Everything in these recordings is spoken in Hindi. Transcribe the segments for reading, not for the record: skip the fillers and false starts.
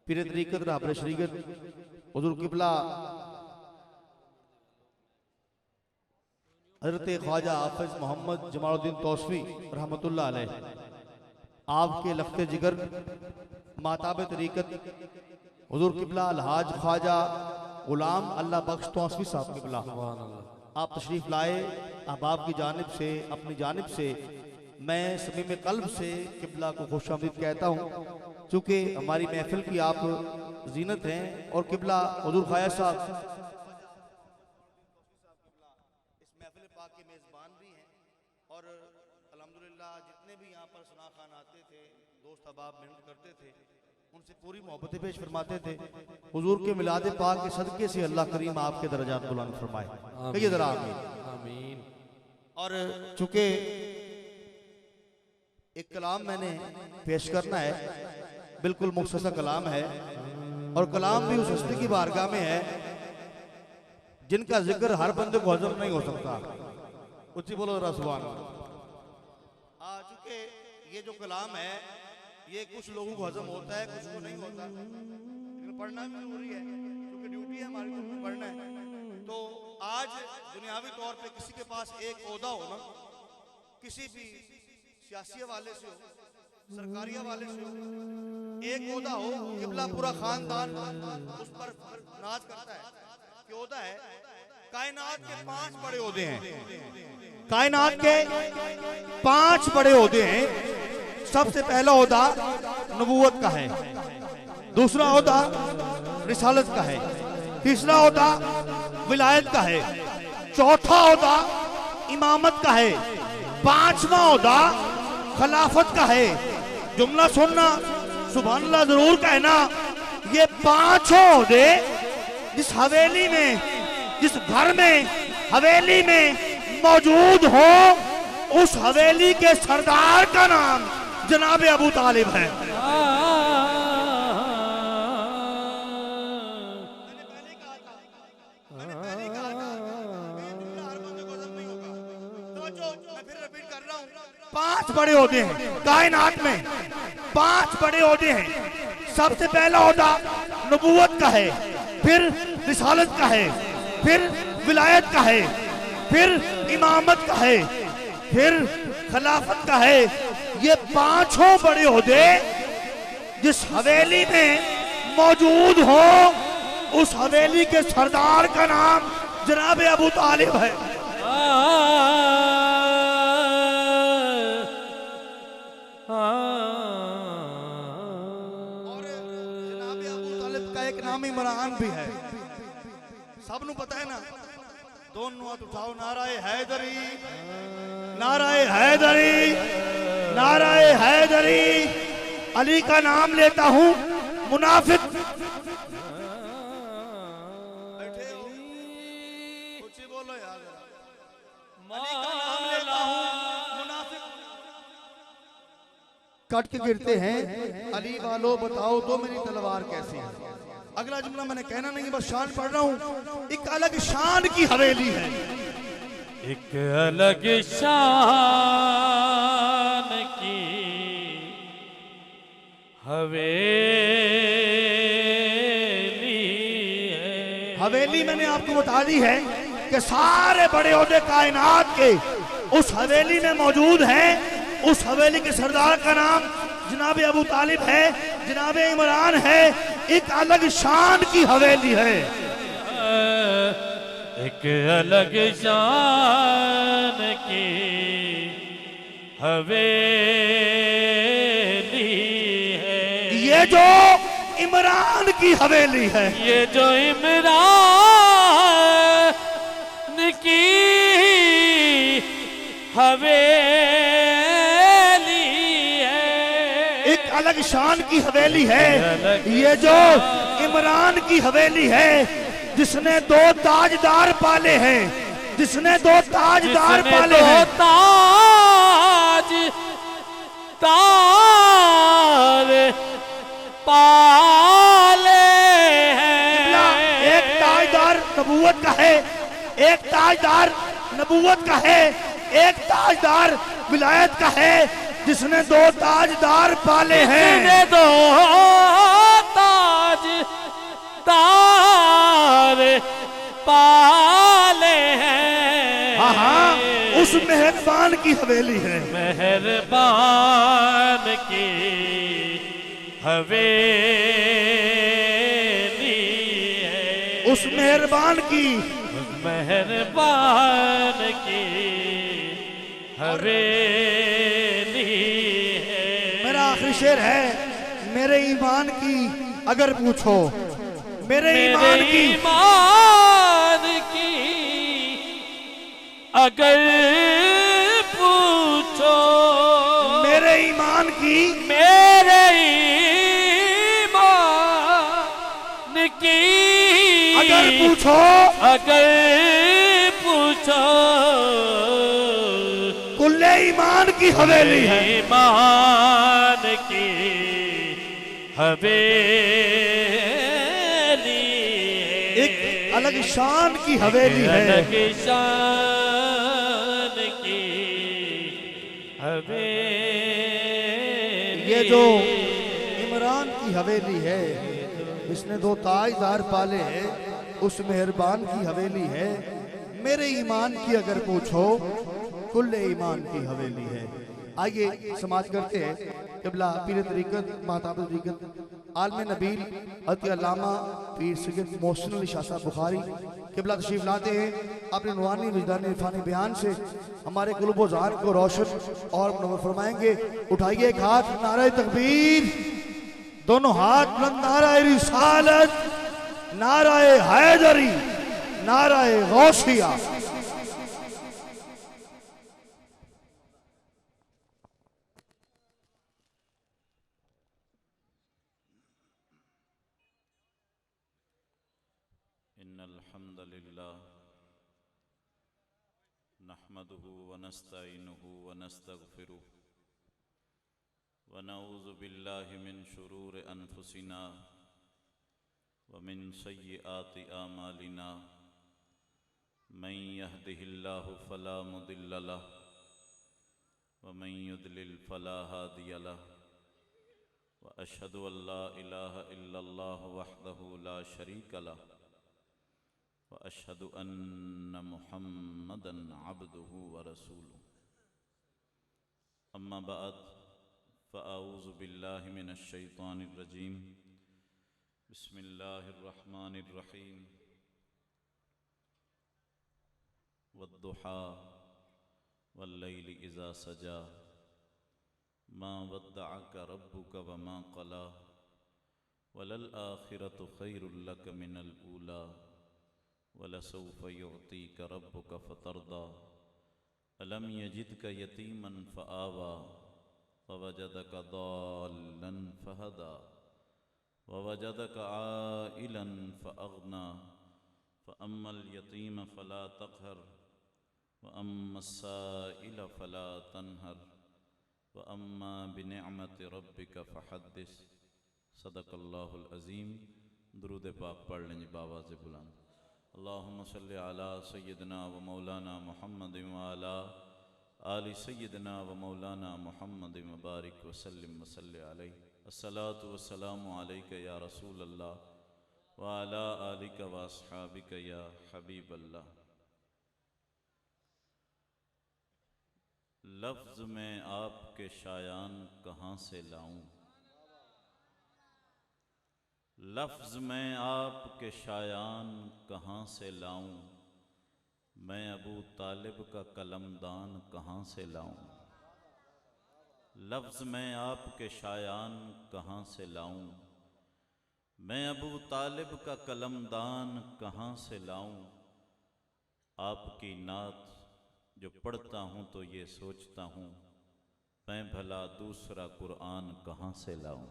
पीर तरीक़त रहबर शरीयत हुज़ूर क़िबला हज़रत ख्वाजा हाफ़िज़ मोहम्मद जमालुद्दीन तौसफ़ी रहमतुल्लाह अलैह, आपके लख्ते जिगर माताब तरीक़त हुज़ूर क़िबला अलहाज ख्वाजा गुलाम अल्लाह बख्श तौसफ़ी साहब क़िबला, आप तशरीफ़ लाए। अहबाब की जानिब से, अपनी जानिब से मैं समीम क़ल्ब से क़िबला को खुशामदीद कहता हूँ, चूँकि हमारी महफिल की आप जीनत हैं और क़िबला हुज़ूर ख्वाजा साहब इस महफिल पाक के मेज़बान भी हैं और अल्हम्दुलिल्लाह जितने भी यहाँ पर सना खान आते थे, दोस्त अहबाब मेहनत करते थे, उनसे पूरी मोहब्बतें पेश फरमाते थे। हुजूर के मिलाद पाक के सदके से अल्लाह करीम आपके दर्जात बुलंद फरमाए। कहिए जरा आमीन। और चूंकि एक कलाम मैंने पेश करना है, बिल्कुल मुख्तसर कलाम है और कलाम भी उस हस्ती की बारगाह में है जिनका जिक्र हर बंदे को हजम नहीं हो सकता। उच्ची बोलो जरा सुभान अल्लाह। चूंकि ये जो कलाम है ये कुछ लोगों को हजम होता है, कुछ को नहीं होता, लेकिन पढ़ना भी जरूरी है क्योंकि ड्यूटी है हमारी, तो पढ़ना है। तो आज दुनियावी तौर पे किसी के पास एक ओहदा हो ना, किसी भी सियासी हवाले से हो, सरकारी हवाले से हो, एक ओहदा हो, क़िबला पूरा खानदान उस पर नाज करता है कि ओहदा है कायनात के 5 बड़े ओहदे हैं, कायनात के 5 बड़े ओहदे हैं। सबसे पहला ओहदा नबूवत का है, दूसरा ओहदा रिसालत का है, तीसरा ओहदा विलायत का है, चौथा ओहदा इमामत का है, 5वां ओहदा खिलाफत का है। जुमला सुनना, सुभान अल्लाह जरूर कहना। ये 5 ओहदे जिस हवेली में, जिस घर में, हवेली में मौजूद हो, उस हवेली के सरदार का नाम जनाब अबू तालिब है। मैंने पहले कहा था, हर बंदे को हजम नहीं होगा, तो मैं फिर रिपीट कर रहा हूँ। 5 बड़े ओहदे हैं कायनात में, 5 बड़े ओहदे हैं। सबसे पहला ओहदा नबूवत का है, फिर रिसालत का है, फिर विलायत का है, फिर इमामत का है, फिर खिलाफत का है। ये 5 बड़े ओहदे जिस हवेली में मौजूद हो, उस हवेली के सरदार का नाम जनाब अबू तालिब है। और जनाब अबू तालिब का एक नाम इमरान भी है, सबनों पता है ना। दोनों हाथ उठाओ, नाराए हैदरी, नाराए हैदरी, नाराए हैदरी। अली का नाम लेता हूं, मुनाफिक बैठे हो, कुछ बोलो यार। अली का नाम लेता हूं, मुनाफिक कट के गिरते हैं। अली वालों बताओ तो मेरी तलवार कैसी है। अगला जुमला मैंने कहना नहीं, बस शान पढ़ रहा हूं। एक अलग शान की हवेली है, एक अलग शान की हवेली है। हवेली मैंने आपको बता दी है कि सारे बड़े ओहदे कायनात के उस हवेली में मौजूद हैं। उस हवेली के सरदार का नाम जनाब अबू तालिब है, जनाब इमरान है। एक अलग शान की हवेली है, एक अलग शान की हवेली है। ये जो इमरान की हवेली है, ये जो इमरान की हवेली है। एक अलग शान की हवेली है। ये जो इमरान की हवेली है, जिसने 2 ताजदार पाले हैं, जिसने 2 ताजदार पाले हैं, ताज पाले हैं। एक ताजदार नबूवत का है, एक ताजदार नबूवत का है, एक ताजदार विलायत का है। जिसने 2 ताजदार पाले हैं, जिसने 2 ताज उस मेहरबान की हवेली है। मेहरबान की हवेली है। उस मेहरबान की, उस मेहरबान की हवेली है। मेरा आखिरी शेर है, मेरे ईमान की अगर पूछो, मेरे ईमान की, ईमान की अगर पूछो, मेरे ईमान की, मेरे ईमान की अगर पूछो, अगर पूछो, कुल्ले ईमान की हवेली है। ईमान की हवेली एक अलग शान की हवेली है। अलग शान की हवेली। ये जो इमरान की हवेली है, इसने दो ताजदार पाले हैं, उस मेहरबान की हवेली है। मेरे ईमान की अगर पूछो, कुल्ले ईमान की हवेली है। आइए समाज करते हैं। क़िबला पीर तरीक़त महताब तरीक़त आलम नबील हज़रत अल्लामा पीर सैयद मोहसिन अली शाह साहब बुखारी क़िबला तशरीफ़ लाते हैं। अपने नूरानी विजदानी इरफानी बयान से हमारे क़ुल्ब ज़ान को रोशन और मुनव्वर फरमाएंगे। उठाइए एक हाथ, नारे तकबीर, दोनों हाथ बुलंद, नारे रिसालत, नारे हैदरी, नारे गौसिया। इन्नल हम्दुलिल्लाह नहमदुहु व नस्तईनुहु व नस्तगफिरुहु व नऊज़ु बिल्लाहि मिन शुरूरि अनफुसिना व मिन सय्यिआति आमालिना मन यहदिहिल्लाहु फला मुदिल्ल लहु व मन युद्लिल फला हादिय लहु व अशहदु अल्ला इलाहा इल्लल्लाहु वहदहु ला शरीक लहु व अशहदु अन्न मुहम्मदन अब्दुहु व रसूलुहु। अम्मा बाद फ़अऊज़ु बिल्लाहि मिनश शैतानिर रजीम। बिस्मिल्लाहिर रहमानिर रहीम। वद्दुहा वल्लैलि इज़ा सजा मा वद्दअक रब्बुक व मा क़ला वलल आखिरतु खैरुल लक मिनल ऊला वलसौफ युअतीक रब्बुक फ़तरदा अलम यजिदक यतीमन फ़आवा ववजदक दाल्लन फ़हदा ववजदक आइलन फ़अग़ना फ़अम्मल यतीम फ़ला तक़हर वअम्मस साइल फ़ला तनहर वअम्मा बिनिअमति रब्बिक फ़हद्दिस। सदक़ल्लाहुल अज़ीम। दुरूद पाक पढ़ लेंगे बावाज़ बुलंद। अल्लाहुम्मा सल्लि अला सय्यिदना व मौलाना मुहम्मद व अला आलि सय्यिदना व मौलाना मुहम्मद व बारिक व सल्लिम व सल्लि अलैहि। अस्सलातु वस्सलामु अलैका या रसूल अल्लाह व अला आलिका व अस्हाबिका या हबीब अल्लाह। लफ्ज़ में आपके शायान कहाँ से लाऊं, लफ्ज़ में आपके शायान कहाँ से लाऊं, मैं अबू तालिब का कलमदान कहाँ से लाऊं। लफ्ज़ में आपके शायान कहाँ से लाऊं, मैं अबू तालिब का कलमदान कहाँ से लाऊं। आपकी नात जो पढ़ता हूँ तो ये सोचता हूँ, मैं भला दूसरा कुरान कहाँ से लाऊं।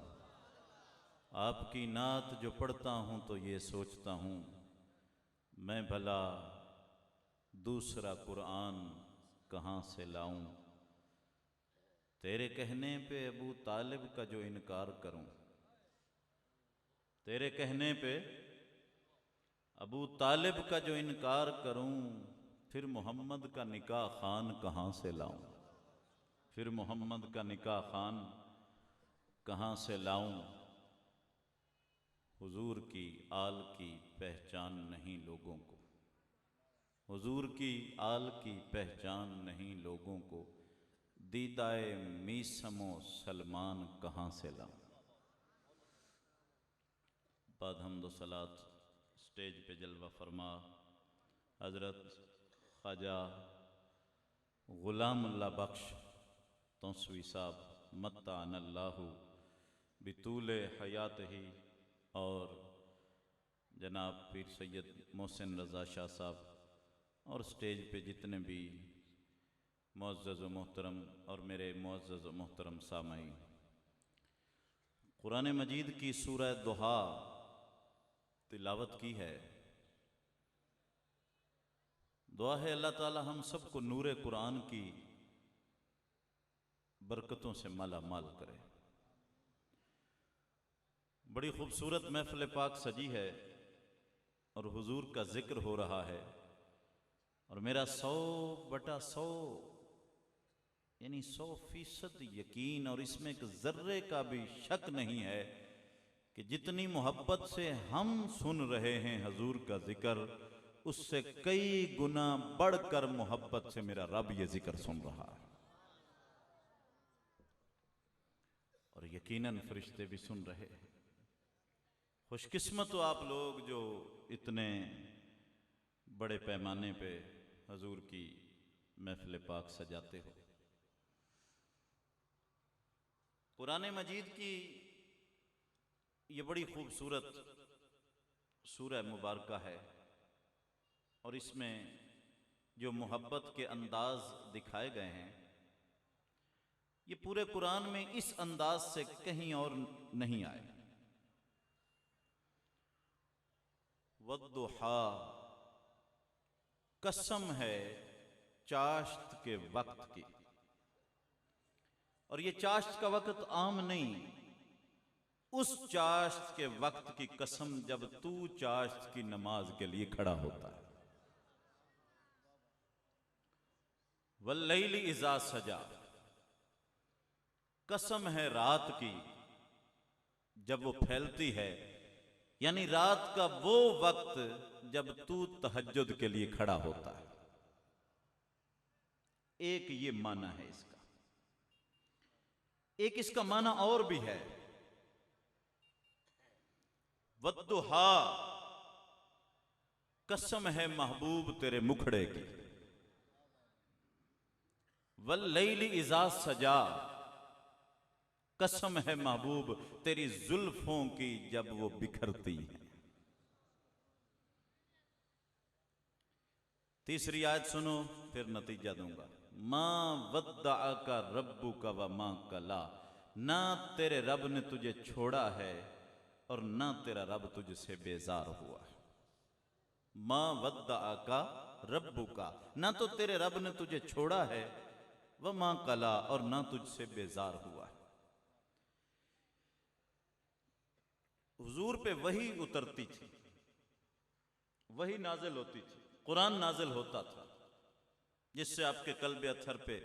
आपकी नात जो पढ़ता हूँ तो ये सोचता हूँ, मैं भला दूसरा कुरान कहाँ से लाऊं। तेरे कहने पे अबू तालिब का जो इनकार करूं, तेरे कहने पे अबू तालिब का जो इनकार करूं, फिर मोहम्मद का निकाह खान कहाँ से लाऊं, फिर मोहम्मद का निकाह खान कहाँ से लाऊं। हुजूर की आल की पहचान नहीं लोगों को, हुजूर की आल की पहचान नहीं लोगों को, दीदाए मीसमो सलमान कहाँ से लाऊं। बाद हम्द सलात स्टेज पे जलवा फरमा हज़रत ख्वाजा ग़ुलामुल्लाह बख्श तौसवी साहब मत्ताअनल्लाहु बितूले हयात ही, और जनाब पीर सैयद मोहसिन रज़ा शाह साहब, और स्टेज पे जितने भी मुअज़्ज़ज़ व मोहतरम और मेरे मुअज़्ज़ज़ व मोहतरम सामईन। कुरान मजीद की सूरह दुहा तिलावत की है। दुआ है अल्लाह ताला हम सबको नूरे कुरान की बरकतों से माला माल करे। बड़ी खूबसूरत महफिल पाक सजी है और हुजूर का जिक्र हो रहा है, और मेरा 100/100 यानी 100% यकीन, और इसमें एक जर्रे का भी शक नहीं है कि जितनी मोहब्बत से हम सुन रहे हैं हुजूर का जिक्र, उससे कई गुना बढ़कर मोहब्बत से मेरा रब ये जिक्र सुन रहा है। और यकीनन फरिश्ते भी सुन रहे हैं। खुशकिस्मत हो आप लोग जो इतने बड़े पैमाने पे हुजूर की महफिल पाक सजाते हो। कुरान मजीद की ये बड़ी खूबसूरत सूरह मुबारका है, और इसमें जो मोहब्बत के अंदाज दिखाए गए हैं, ये पूरे कुरान में इस अंदाज से कहीं और नहीं आए। वद्दुहा, कसम है चाश्त के वक्त की, और ये चाश्त का वक्त आम नहीं, उस चाश्त के वक्त की कसम जब तू चाश्त की नमाज के लिए खड़ा होता है। वल्लैली इज़ा सजा, कसम है रात की जब वो फैलती है, यानी रात का वो वक्त जब तू तहज्जुद के लिए खड़ा होता है। एक ये माना है इसका। एक इसका माना और भी है, वद्दुहा, कसम है महबूब तेरे मुखड़े की। वल्लैली इज़ा सजा, कसम है महबूब तेरी जुल्फों की जब वो बिखरती है। तीसरी आयत सुनो, फिर नतीजा दूंगा। मां वद्दअका रब्बुका व मां कला, ना तेरे रब ने तुझे छोड़ा है और ना तेरा रब तुझसे बेजार हुआ है। मां वद्दअका रब्बुका, ना तो तेरे रब ने तुझे छोड़ा है, व मां कला, और ना तुझसे बेजार हुआ है। हुजूर पे वही उतरती थी, वही नाजिल होती थी, कुरान नाजिल होता था, जिससे आपके कल्बे अत्थर पे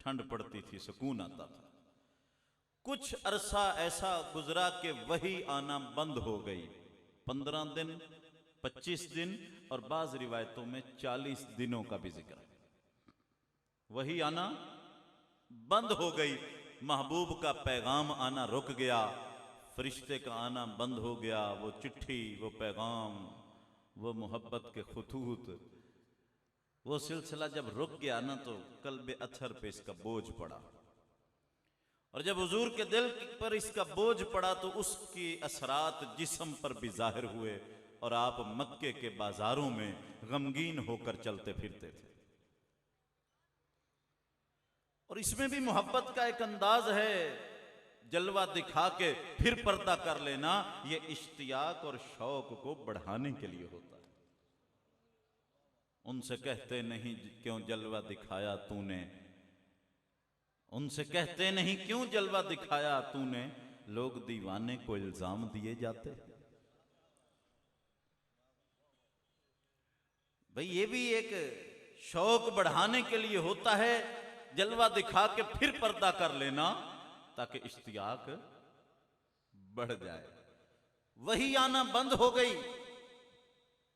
ठंड पड़ती थी, सुकून आता था। कुछ अरसा ऐसा गुजरा कि वही आना बंद हो गई। 15 दिन, 25 दिन, और बाज रिवायतों में 40 दिनों का भी जिक्र। वही आना बंद हो गई, महबूब का पैगाम आना रुक गया, फरिश्ते का आना बंद हो गया। वो चिट्ठी, वो पैगाम, वो मोहब्बत के खुतूत, वो सिलसिला जब रुक गया ना, तो कल्बे अत्थर पे इसका बोझ पड़ा। और जब हुजूर के दिल पर इसका बोझ पड़ा तो उसकी असरात जिस्म पर भी जाहिर हुए, और आप मक्के के बाजारों में गमगीन होकर चलते फिरते थे। और इसमें भी मोहब्बत का एक अंदाज है, जलवा दिखा के फिर पर्दा कर लेना, ये इश्तियाक और शौक को बढ़ाने के लिए होता है। उनसे कहते नहीं क्यों जलवा दिखाया तूने, उनसे कहते नहीं क्यों जलवा दिखाया तूने, लोग दीवाने को इल्जाम दिए जाते। भाई ये भी एक शौक बढ़ाने के लिए होता है, जलवा दिखा के फिर पर्दा कर लेना, ताकि इश्तियाक बढ़ जाए। वही आना बंद हो गई,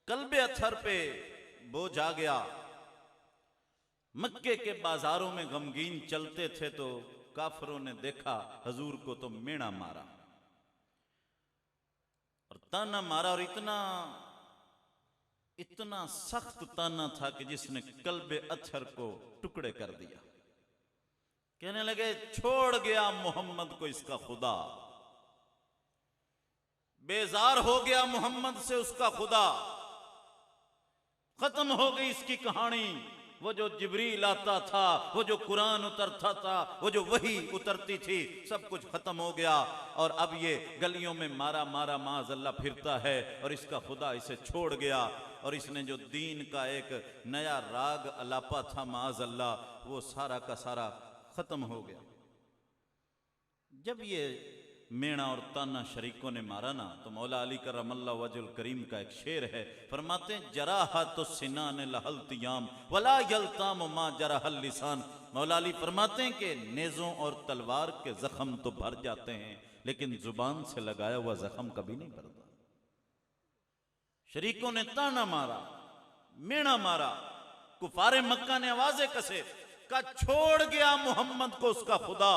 कल्बे अत्थर पे बोझ आ गया। मक्के के बाजारों में गमगीन चलते थे तो काफिरों ने देखा हजूर को तो मेणा मारा और ताना मारा, और इतना सख्त ताना था कि जिसने कल्बे अत्थर को टुकड़े कर दिया। कहने लगे छोड़ गया मोहम्मद को इसका खुदा, बेजार हो गया मोहम्मद से उसका खुदा, खत्म हो गई इसकी कहानी। वो जो जिब्रील आता था, वो जो कुरान उतरता था, वो जो वही उतरती थी, सब कुछ खत्म हो गया। और अब ये गलियों में मारा मारा माज़अल्लाह फिरता है और इसका खुदा इसे छोड़ गया। और इसने जो दीन का एक नया राग अलापा था माज़अल्लाह, वो सारा का सारा खत्म हो गया। जब ये मेणा और ताना शरीकों ने मारा ना, तो मौला अली करमल्लाहु वजहुल करीम का एक शेर है, फरमाते हैं जराहा तो सिनान लहल तियाम वला यल्ताम मा जराहल लिसान। मौला अली फरमाते हैं कि नेज़ों और तलवार के जख्म तो भर जाते हैं, लेकिन जुबान से लगाया हुआ जख्म कभी नहीं भरता। शरीकों ने ताना मारा, मेणा मारा, कुफारे मक्का ने आवाजें कसे, का छोड़ गया मोहम्मद को उसका खुदा,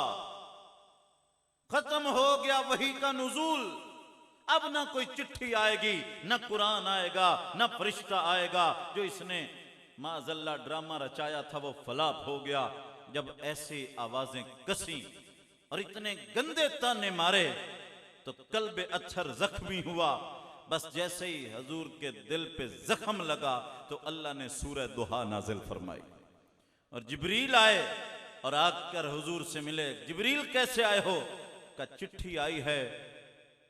खत्म हो गया वही का नुज़ूल। अब ना कोई चिट्ठी आएगी, ना कुरान आएगा, ना फरिश्ता आएगा। जो इसने माज़अल्लाह ड्रामा रचाया था वो फलाप हो गया। जब ऐसी आवाजें कसी और इतने गंदे ताने मारे तो कल्बे अत्थर जख्मी हुआ। बस जैसे ही हजूर के दिल पे जख्म लगा तो अल्लाह ने सूरह दुहा नाजिल फरमाई और जिब्रील आए और आकर हुजूर से मिले। जिब्रील कैसे आए हो? का चिट्ठी आई है,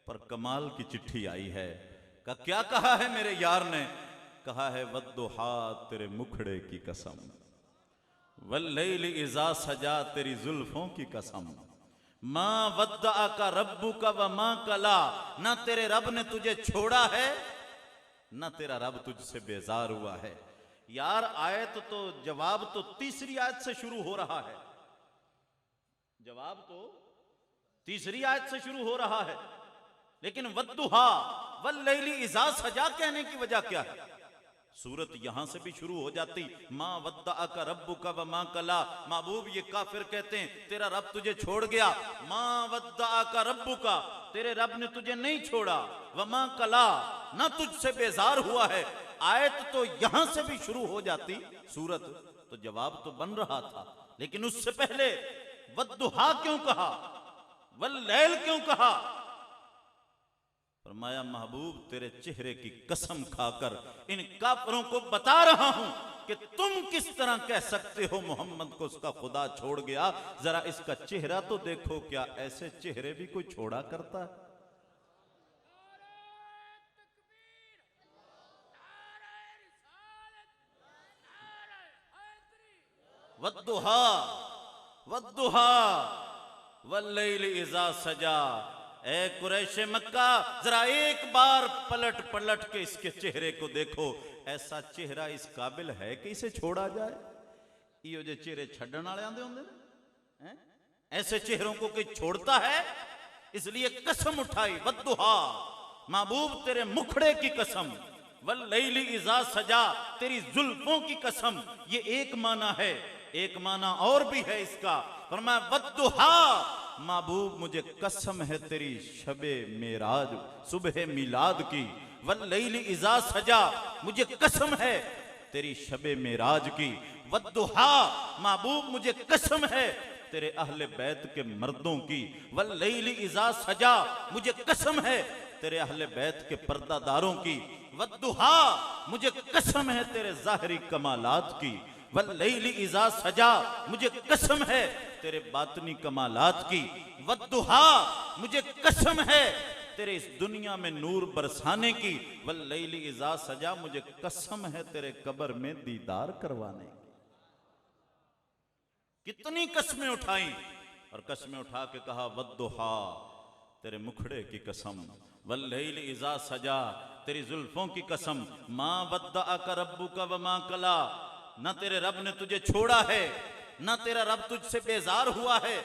पर कमाल की चिट्ठी आई है। का क्या कहा है मेरे यार ने? कहा है वद्दुहा तेरे मुखड़े की कसम, वल्लैल इज़ा सजा तेरी जुल्फों की कसम, मां वद्दा का रब्बू का व मां कला, ना तेरे रब ने तुझे छोड़ा है ना तेरा रब तुझसे बेजार हुआ है। यार आयत तो जवाब तो तीसरी आयत से शुरू हो रहा है, जवाब तो तीसरी आयत से शुरू हो रहा है, लेकिन वद्दुहा वल्लैली इज़ा सजा कहने की वजह क्या है? सूरत यहां से भी शुरू हो जाती मां वद्दा का रब्बू का व मां कला। महबूब ये काफिर कहते हैं तेरा रब तुझे छोड़ गया, मां वद्दा का रब्बू का, तेरे रब ने तुझे नहीं छोड़ा, व मां कला, ना तुझसे बेजार हुआ है। आयत तो यहां से भी शुरू हो जाती, सूरत तो जवाब तो बन रहा था, लेकिन उससे पहले वद्दुहा क्यों कहा, वल्लैल क्यों कहा? फरमाया महबूब तेरे चेहरे की कसम खाकर इन काफिरों को बता रहा हूं कि तुम किस तरह कह सकते हो मोहम्मद को उसका खुदा छोड़ गया। जरा इसका चेहरा तो देखो, क्या ऐसे चेहरे भी कोई छोड़ा करता है? वद्दुहा वद्दुहा वल्लैल इज़ा सजा। ए कुरैश मक्का, जरा एक बार पलट पलट के इसके चेहरे को देखो। ऐसा चेहरा इस काबिल है कि इसे छोड़ा जाए? यो जे चेहरे छड्डण वाले आंदे होंदे ने, ऐसे चेहरों को कोई छोड़ता है? इसलिए कसम उठाई वद्दुहा, महबूब तेरे मुखड़े की कसम, वल्लैल इज़ा सजा तेरी जुल्फों की कसम। ये एक माना है, एक माना और भी है इसका। फरमाया वद्दुहा, महबूब मुझे कसम है तेरी शबे मेराज सुबह मिलाद की, वल्लैल इज़ा सजा मुझे कसम है तेरी शबे मेराज की, वद्दुहा महबूब मुझे कसम है तेरे अहले बैत के मर्दों की, वल्लैल इज़ा सजा मुझे कसम है तेरे अहले बैत के पर्दादारों की, वद्दुहा मुझे कसम है तेरे ज़ाहिरी कमालात की, वल्लैल इज़ा सजा मुझे कसम है तेरे बातनी कमालात की, वद्दुहा मुझे कसम है तेरे इस दुनिया में नूर बरसाने की, वल्लैल इज़ा सजा मुझे कसम है तेरे कब्र में दीदार करवाने की। कितनी कसमें उठाई, और कसमें उठा के कहा वद्दुहा तेरे मुखड़े की कसम, वल्लैल इज़ा सजा तेरी जुल्फों की कसम, मां वद्दा का रब्बू का व मां कला, ना तेरे रब ने तुझे छोड़ा है ना तेरा रब तुझसे बेजार हुआ है।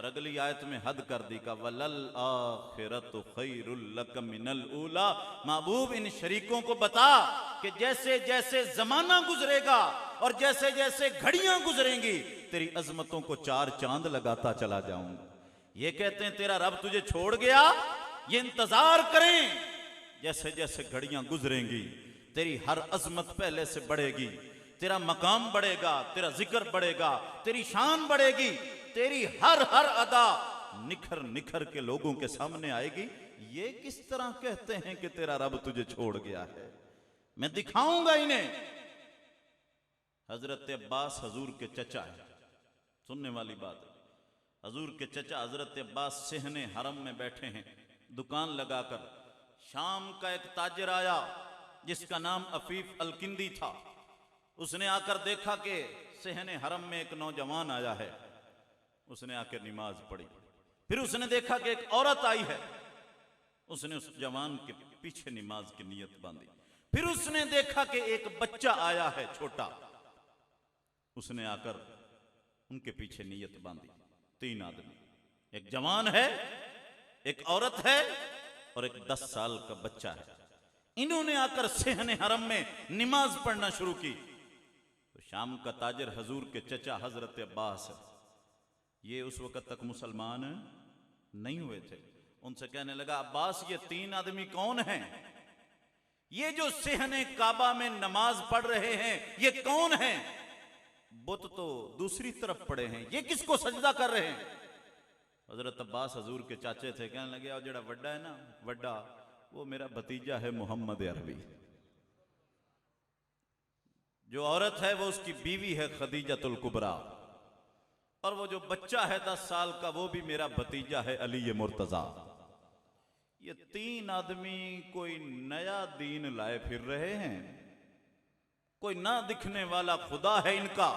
और अगली आयत में हद कर दी का वलल आखिरतु खैरुल लक मिनल ऊला। महबूब इन शरीकों को बता कि जैसे जैसे जमाना गुजरेगा और जैसे जैसे घड़ियां गुजरेंगी तेरी अजमतों को चार चांद लगाता चला जाऊंगा। ये कहते हैं तेरा रब तुझे छोड़ गया, ये इंतजार करें जैसे जैसे घड़ियां गुजरेंगी तेरी हर अजमत पहले से बढ़ेगी, तेरा मकाम बढ़ेगा, तेरा जिक्र बढ़ेगा, तेरी शान बढ़ेगी, तेरी हर हर अदा निखर निखर के लोगों के सामने आएगी। ये किस तरह कहते हैं कि तेरा रब तुझे छोड़ गया है, मैं दिखाऊंगा इन्हें। हजरत अब्बास हजूर के चचा है, सुनने वाली बात है। हजूर के चचा हजरत अब्बास सेहने हरम में बैठे हैं दुकान लगाकर। शाम का एक ताजिर आया जिसका नाम अफीफ अलकिंदी था। उसने आकर देखा कि सेहने हरम में एक नौजवान आया है। उसने आकर नमाज पढ़ी। फिर उसने देखा कि एक औरत आई है। उसने उस जवान के पीछे नमाज की नियत बांधी। फिर उसने देखा कि एक बच्चा आया है छोटा। उसने आकर उनके पीछे नियत बांधी। 3 आदमी, एक जवान है, एक औरत है और एक 10 साल का बच्चा है। इन्होंने आकर सेहने हरम में नमाज पढ़ना शुरू की। तो शाम का ताजिर हजूर के चचा हजरत अब्बास, ये उस वक्त तक मुसलमान नहीं हुए थे, उनसे कहने लगा अब्बास ये 3 आदमी कौन हैं? ये जो सेहने काबा में नमाज पढ़ रहे हैं ये कौन हैं? बुत तो दूसरी तरफ पड़े हैं, ये किसको सजदा कर रहे हैं? हजरत अब्बास हजूर के चाचे थे। कहने लगे और जड़ा वड्डा है ना, वड्डा वो मेरा भतीजा है मोहम्मद अरबी। जो औरत है वो उसकी बीवी है खदीजतुल कुबरा। और वो जो बच्चा है 10 साल का वो भी मेरा भतीजा है अली मुर्तजा। ये 3 आदमी कोई नया दीन लाए फिर रहे हैं। कोई ना दिखने वाला खुदा है इनका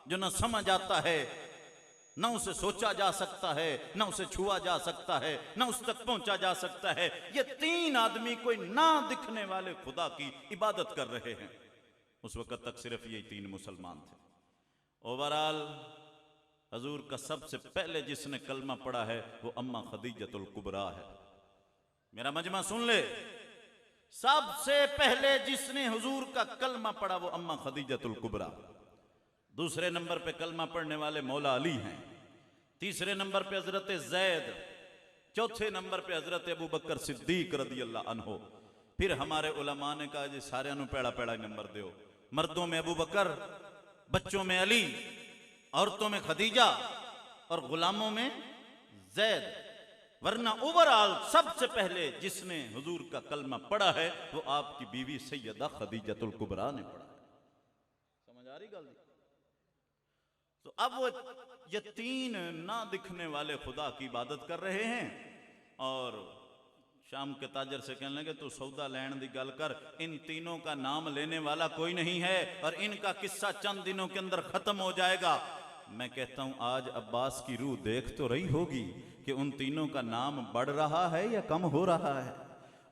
जो ना समझ आता है, ना उसे सोचा जा सकता है, ना उसे छुआ जा सकता है, ना उस तक पहुंचा जा सकता है। ये 3 आदमी कोई ना दिखने वाले खुदा की इबादत कर रहे हैं। उस वक्त तक सिर्फ ये 3 मुसलमान थे। ओवरऑल हजूर का सबसे पहले जिसने कलमा पढ़ा है वो अम्मा खदीजतुल कुबरा है। मेरा मजमा सुन ले, सबसे पहले जिसने हुजूर का कलमा पढ़ा वो अम्मा खदीजतुल कुबरा। दूसरे नंबर पे कलमा पढ़ने वाले मौला अली हैं। तीसरे नंबर पे हजरत जैद। चौथे नंबर पे हजरत अबू बकर सिद्दीक रदी अल्लाह अन्हो। फिर हमारे उलमा ने कहा जी सारे पेड़ा पेड़ा नंबर दो। मर्दों में अबू बकर, बच्चों में अली, औरतों में खदीजा और गुलामों में जैद। वरना ओवरऑल सबसे पहले जिसने हुजूर का कलमा पढ़ा है वो आपकी बीवी सैयदा खदीजतुल कुबरा ने पढ़ा है। समझ आ रही गल? तो अब वो ये 3 ना दिखने वाले खुदा की इबादत कर रहे हैं। और शाम के ताजर से कहने लगे तू सौदा लैन दी गल कर, इन तीनों का नाम लेने वाला कोई नहीं है और इनका किस्सा चंद दिनों के अंदर खत्म हो जाएगा। मैं कहता हूं आज अब्बास की रूह देख तो रही होगी कि उन तीनों का नाम बढ़ रहा है या कम हो रहा है,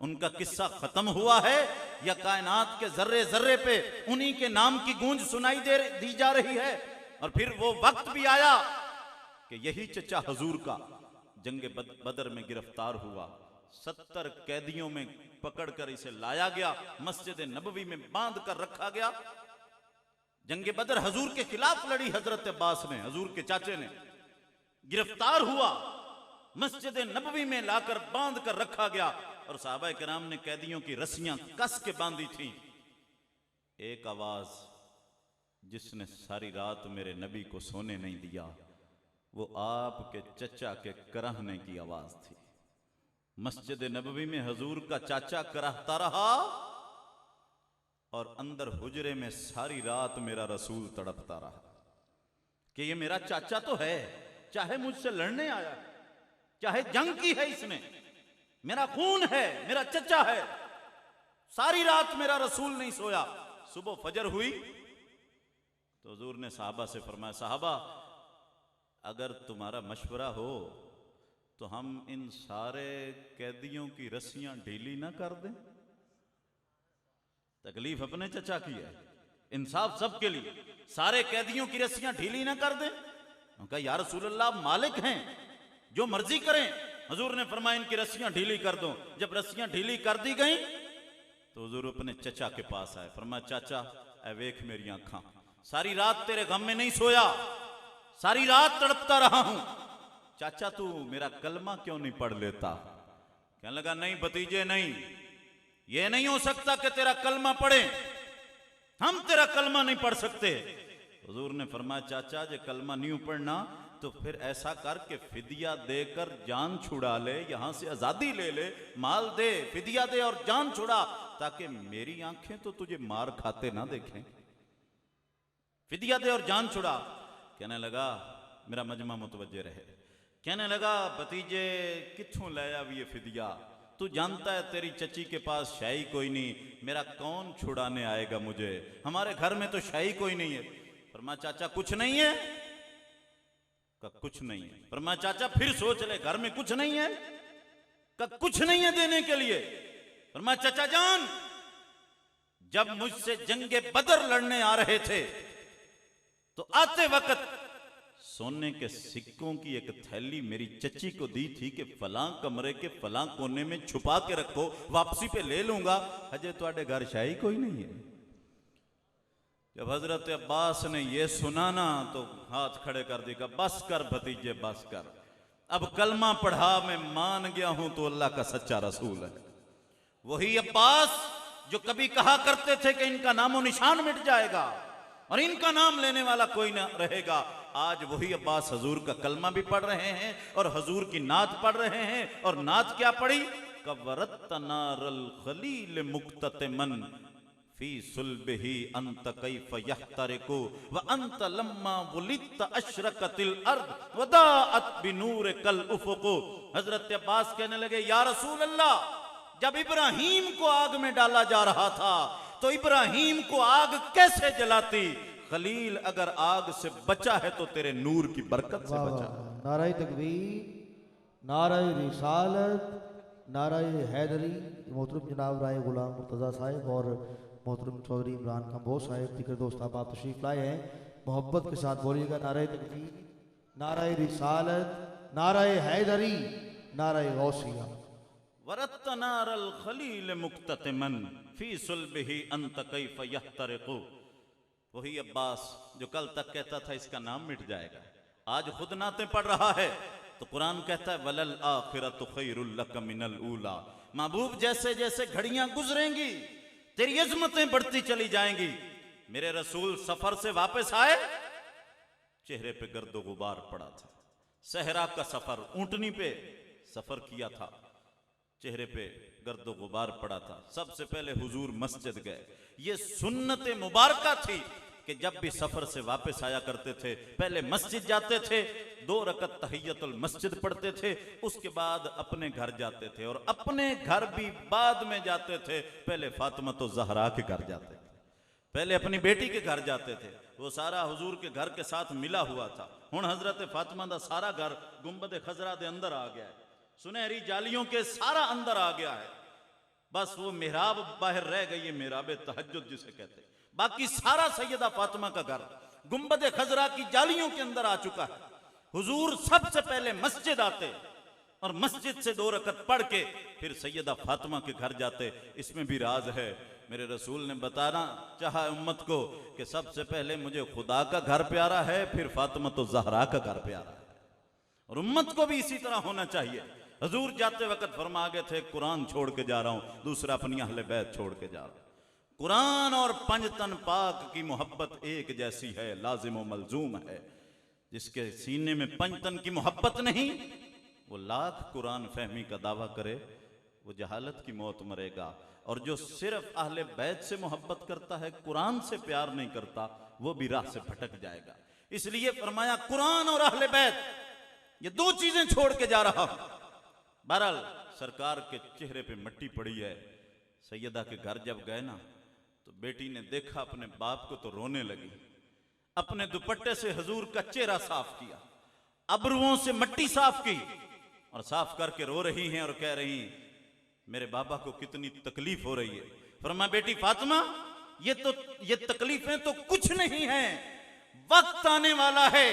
उनका किस्सा खत्म हुआ है या कायनात के जर्रे जर्रे पे उन्हीं के नाम की गूंज सुनाई दी जा रही है। और फिर वो वक्त भी आया कि यही चचा हुजूर का जंगे बदर में गिरफ्तार हुआ। 70 कैदियों में पकड़कर इसे लाया गया, मस्जिद नबवी में बांध कर रखा गया। जंगे बदर हुजूर के खिलाफ लड़ी हजरत अब्बास ने, हुजूर के चाचे ने। गिरफ्तार हुआ, मस्जिद नबवी में लाकर बांध कर रखा गया और सहाबा किराम ने कैदियों की रस्सियां कस के बांधी थी। एक आवाज जिसने सारी रात मेरे नबी को सोने नहीं दिया वो आपके चचा के कराहने की आवाज थी। मस्जिद नबवी में हुजूर का चाचा कराहता रहा और अंदर हुजरे में सारी रात मेरा रसूल तड़पता रहा कि ये मेरा चाचा तो है, चाहे मुझसे लड़ने आया, चाहे जंग की है इसने, मेरा खून है, मेरा चचा है। सारी रात मेरा रसूल नहीं सोया। सुबह फजर हुई तो हुजूर ने साहबा से फरमाया साहबा अगर तुम्हारा मशवरा हो तो हम इन सारे कैदियों की रस्सियां ढीली ना कर दें। तकलीफ अपने चचा की है, इंसाफ सबके लिए। सारे कैदियों की रस्सियां ढीली ना कर दें। उनका या रसूल अल्लाह मालिक हैं, जो मर्जी करें। हुजूर ने फरमाया इनकी रस्सियां ढीली कर दो। जब रस्सियां ढीली कर दी गई तो हुजूर अपने चचा के पास आए। फरमाया चाचा ऐ वेख मेरी आंखां, सारी रात तेरे गम में नहीं सोया, सारी रात तड़पता रहा हूं। चाचा तू मेरा कलमा क्यों नहीं पढ़ लेता? कहने लगा नहीं भतीजे नहीं, ये नहीं हो सकता कि तेरा कलमा पढ़े, हम तेरा कलमा नहीं पढ़ सकते। हुजूर ने फरमाया चाचा जे कलमा नहीं पढ़ना तो फिर ऐसा कर के फिदिया देकर जान छुड़ा ले, यहां से आजादी ले ले, माल दे, फिदिया दे और जान छुड़ा, ताकि मेरी आंखें तो तुझे मार खाते ना देखें। फिदिया दे और जान छुड़ा। कहने लगा मेरा मजमा मुतवज्जे रहे। कहने लगा भतीजे कित्थों लाया भी ये फिदिया? तू जानता है तेरी चची के पास शाही कोई नहीं, मेरा कौन छुड़ाने आएगा मुझे? हमारे घर में तो शाही कोई नहीं है। फरमाया चाचा कुछ नहीं है? का कुछ नहीं है। फरमाया चाचा फिर सोच ले, घर में कुछ नहीं है? का कुछ नहीं है देने के लिए। फरमाया चाचा जान जब मुझसे जंगे बदर लड़ने आ रहे थे तो आते वक्त सोने के सिक्कों की एक थैली मेरी चची को दी थी कि फलां कमरे के फलां कोने में छुपा के रखो, वापसी पे ले लूंगा। अजय तुम्हारे घर शाही कोई नहीं है। जब हजरत अब्बास ने ये सुना ना तो हाथ खड़े कर दिया, बस कर भतीजे बस कर, अब कलमा पढ़ा, मैं मान गया हूं तो अल्लाह का सच्चा रसूल है। वही अब्बास जो कभी कहा करते थे कि इनका नामो निशान मिट जाएगा और इनका नाम लेने वाला कोई ना रहेगा, आज वही अब्बास हजूर का कलमा भी पढ़ रहे हैं और हजूर की नात पढ़ रहे हैं। और नात क्या पढ़ी? कवरतनारल खलील मुक्ततमन फी सुल्बिही अंत कैफ यहतरिकु व अंत लम्मा वुलिदत अशरकतिल अर्द वदाअत बिनूर कल उफुकु। हजरत अब्बास कहने लगे या रसूल अल्लाह, जब इब्राहिम को आग में डाला जा रहा था तो इब्राहिम को आग कैसे जलाती? खलील अगर आग से बचा है तो तेरे नूर की बरकत से बचा। नाराए तकबीर, नाराए रिसालत, नाराए हैदरी। मोहतरम जनाब राय गुलाम मुर्तज़ा साहिब और मोहतरम चौधरी इमरान कंबोज साहिब दिगर दोस्त आप तशरीफ लाए हैं, मोहब्बत के साथ बोलिएगा नाराए तकबीर, नाराए रिसालत, नाराए हैदरी, नाराए गौसिया। वरतनारल खलील मुक्ततमन फी सुल्बिही अंत कैफ यहतरिकु। वही अब्बास जो कल तक कहता था इसका नाम मिट जाएगा, आज खुद नाते पढ़ रहा है। तो कुरान कहता है वलल आखिरतु खैरुल लक मिनल ऊला। महबूब जैसे जैसे घड़ियां गुजरेंगी तेरी अजमतें बढ़ती चली जाएंगी। मेरे रसूल सफर से वापस आए, चेहरे पे गर्दो गुबार पड़ा था। सहरा का सफर, ऊंटनी पे सफर किया था, चेहरे पे गर्दो गुबार पड़ा था। सबसे पहले हुजूर मस्जिद गए। ये सुन्नत मुबारका थी कि जब भी सफर से वापस आया करते थे पहले मस्जिद जाते थे, 2 रकत तहियतुल मस्जिद पढ़ते थे, उसके बाद अपने घर जाते थे और अपने घर भी बाद में जाते थे। पहले फातिमा तो ज़हरा के घर जाते थे, पहले अपनी बेटी के घर जाते थे। वो सारा हुजूर के घर के साथ मिला हुआ था। हुण हजरत फातिमा दा सारा घर गुंबद खजरा दे अंदर आ गया है, सुनहरी जालियों के सारा अंदर आ गया है। बस वो मेहराब बाहर रह गई है, मेहराब तहज्जुद जिसे कहते हैं। बाकी सारा सैयदा फातिमा का घर गुंबद खजरा की जालियों के अंदर आ चुका है। हुजूर सबसे पहले मस्जिद आते और मस्जिद से 2 रकत पढ़ के फिर सैयदा फातिमा के घर जाते। इसमें भी राज है, मेरे रसूल ने बताना चाहा उम्मत को कि सबसे पहले मुझे खुदा का घर प्यारा है, फिर फातिमा तो ज़हरा का घर प्यारा है। और उम्मत को भी इसी तरह होना चाहिए। हुजूर जाते वक्त फरमा गए थे कुरान छोड़ के जा रहा हूं, दूसरा अपनी अहले बैत छोड़ के जा रहा हूं। कुरान और पंजतन पाक की मोहब्बत एक जैसी है, लाजिम व मलजूम है। जिसके सीने में पंजतन की मोहब्बत नहीं, वो लाख कुरान फहमी का दावा करे वो जहालत की मौत मरेगा। और जो सिर्फ अहले बैत से मोहब्बत करता है, कुरान से प्यार नहीं करता, वो भी राह से भटक जाएगा। इसलिए फरमाया कुरान और अहले बैत, ये 2 चीजें छोड़ के जा रहा हूं। बहरहाल सरकार के चेहरे पे मिट्टी पड़ी है। सैयदा के घर जब गए ना तो बेटी ने देखा अपने बाप को तो रोने लगी। अपने दुपट्टे से हुजूर का चेहरा साफ किया, अब्रुओं से मिट्टी साफ की और साफ करके रो रही हैं और कह रही मेरे बाबा को कितनी तकलीफ हो रही है। फरमाया बेटी फातिमा, ये तकलीफें तो कुछ नहीं है, वक्त आने वाला है,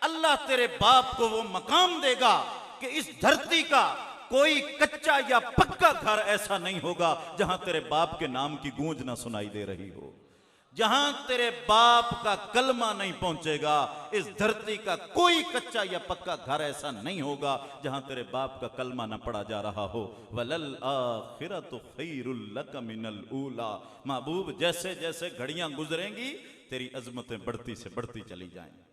अल्लाह तेरे बाप को वो मकाम देगा कि इस धरती का कोई कच्चा या पक्का घर ऐसा नहीं होगा जहां तेरे बाप के नाम की गूंज ना सुनाई दे रही हो, जहां तेरे बाप का कलमा नहीं पहुंचेगा। इस धरती का कोई कच्चा या पक्का घर ऐसा नहीं होगा जहां तेरे बाप का कलमा ना पढ़ा जा रहा हो। वलल आखिरतु खैरुल लक मिनल ऊला। महबूब, जैसे जैसे घड़ियां गुजरेंगी तेरी अजमतें बढ़ती से बढ़ती चली जाएंगी।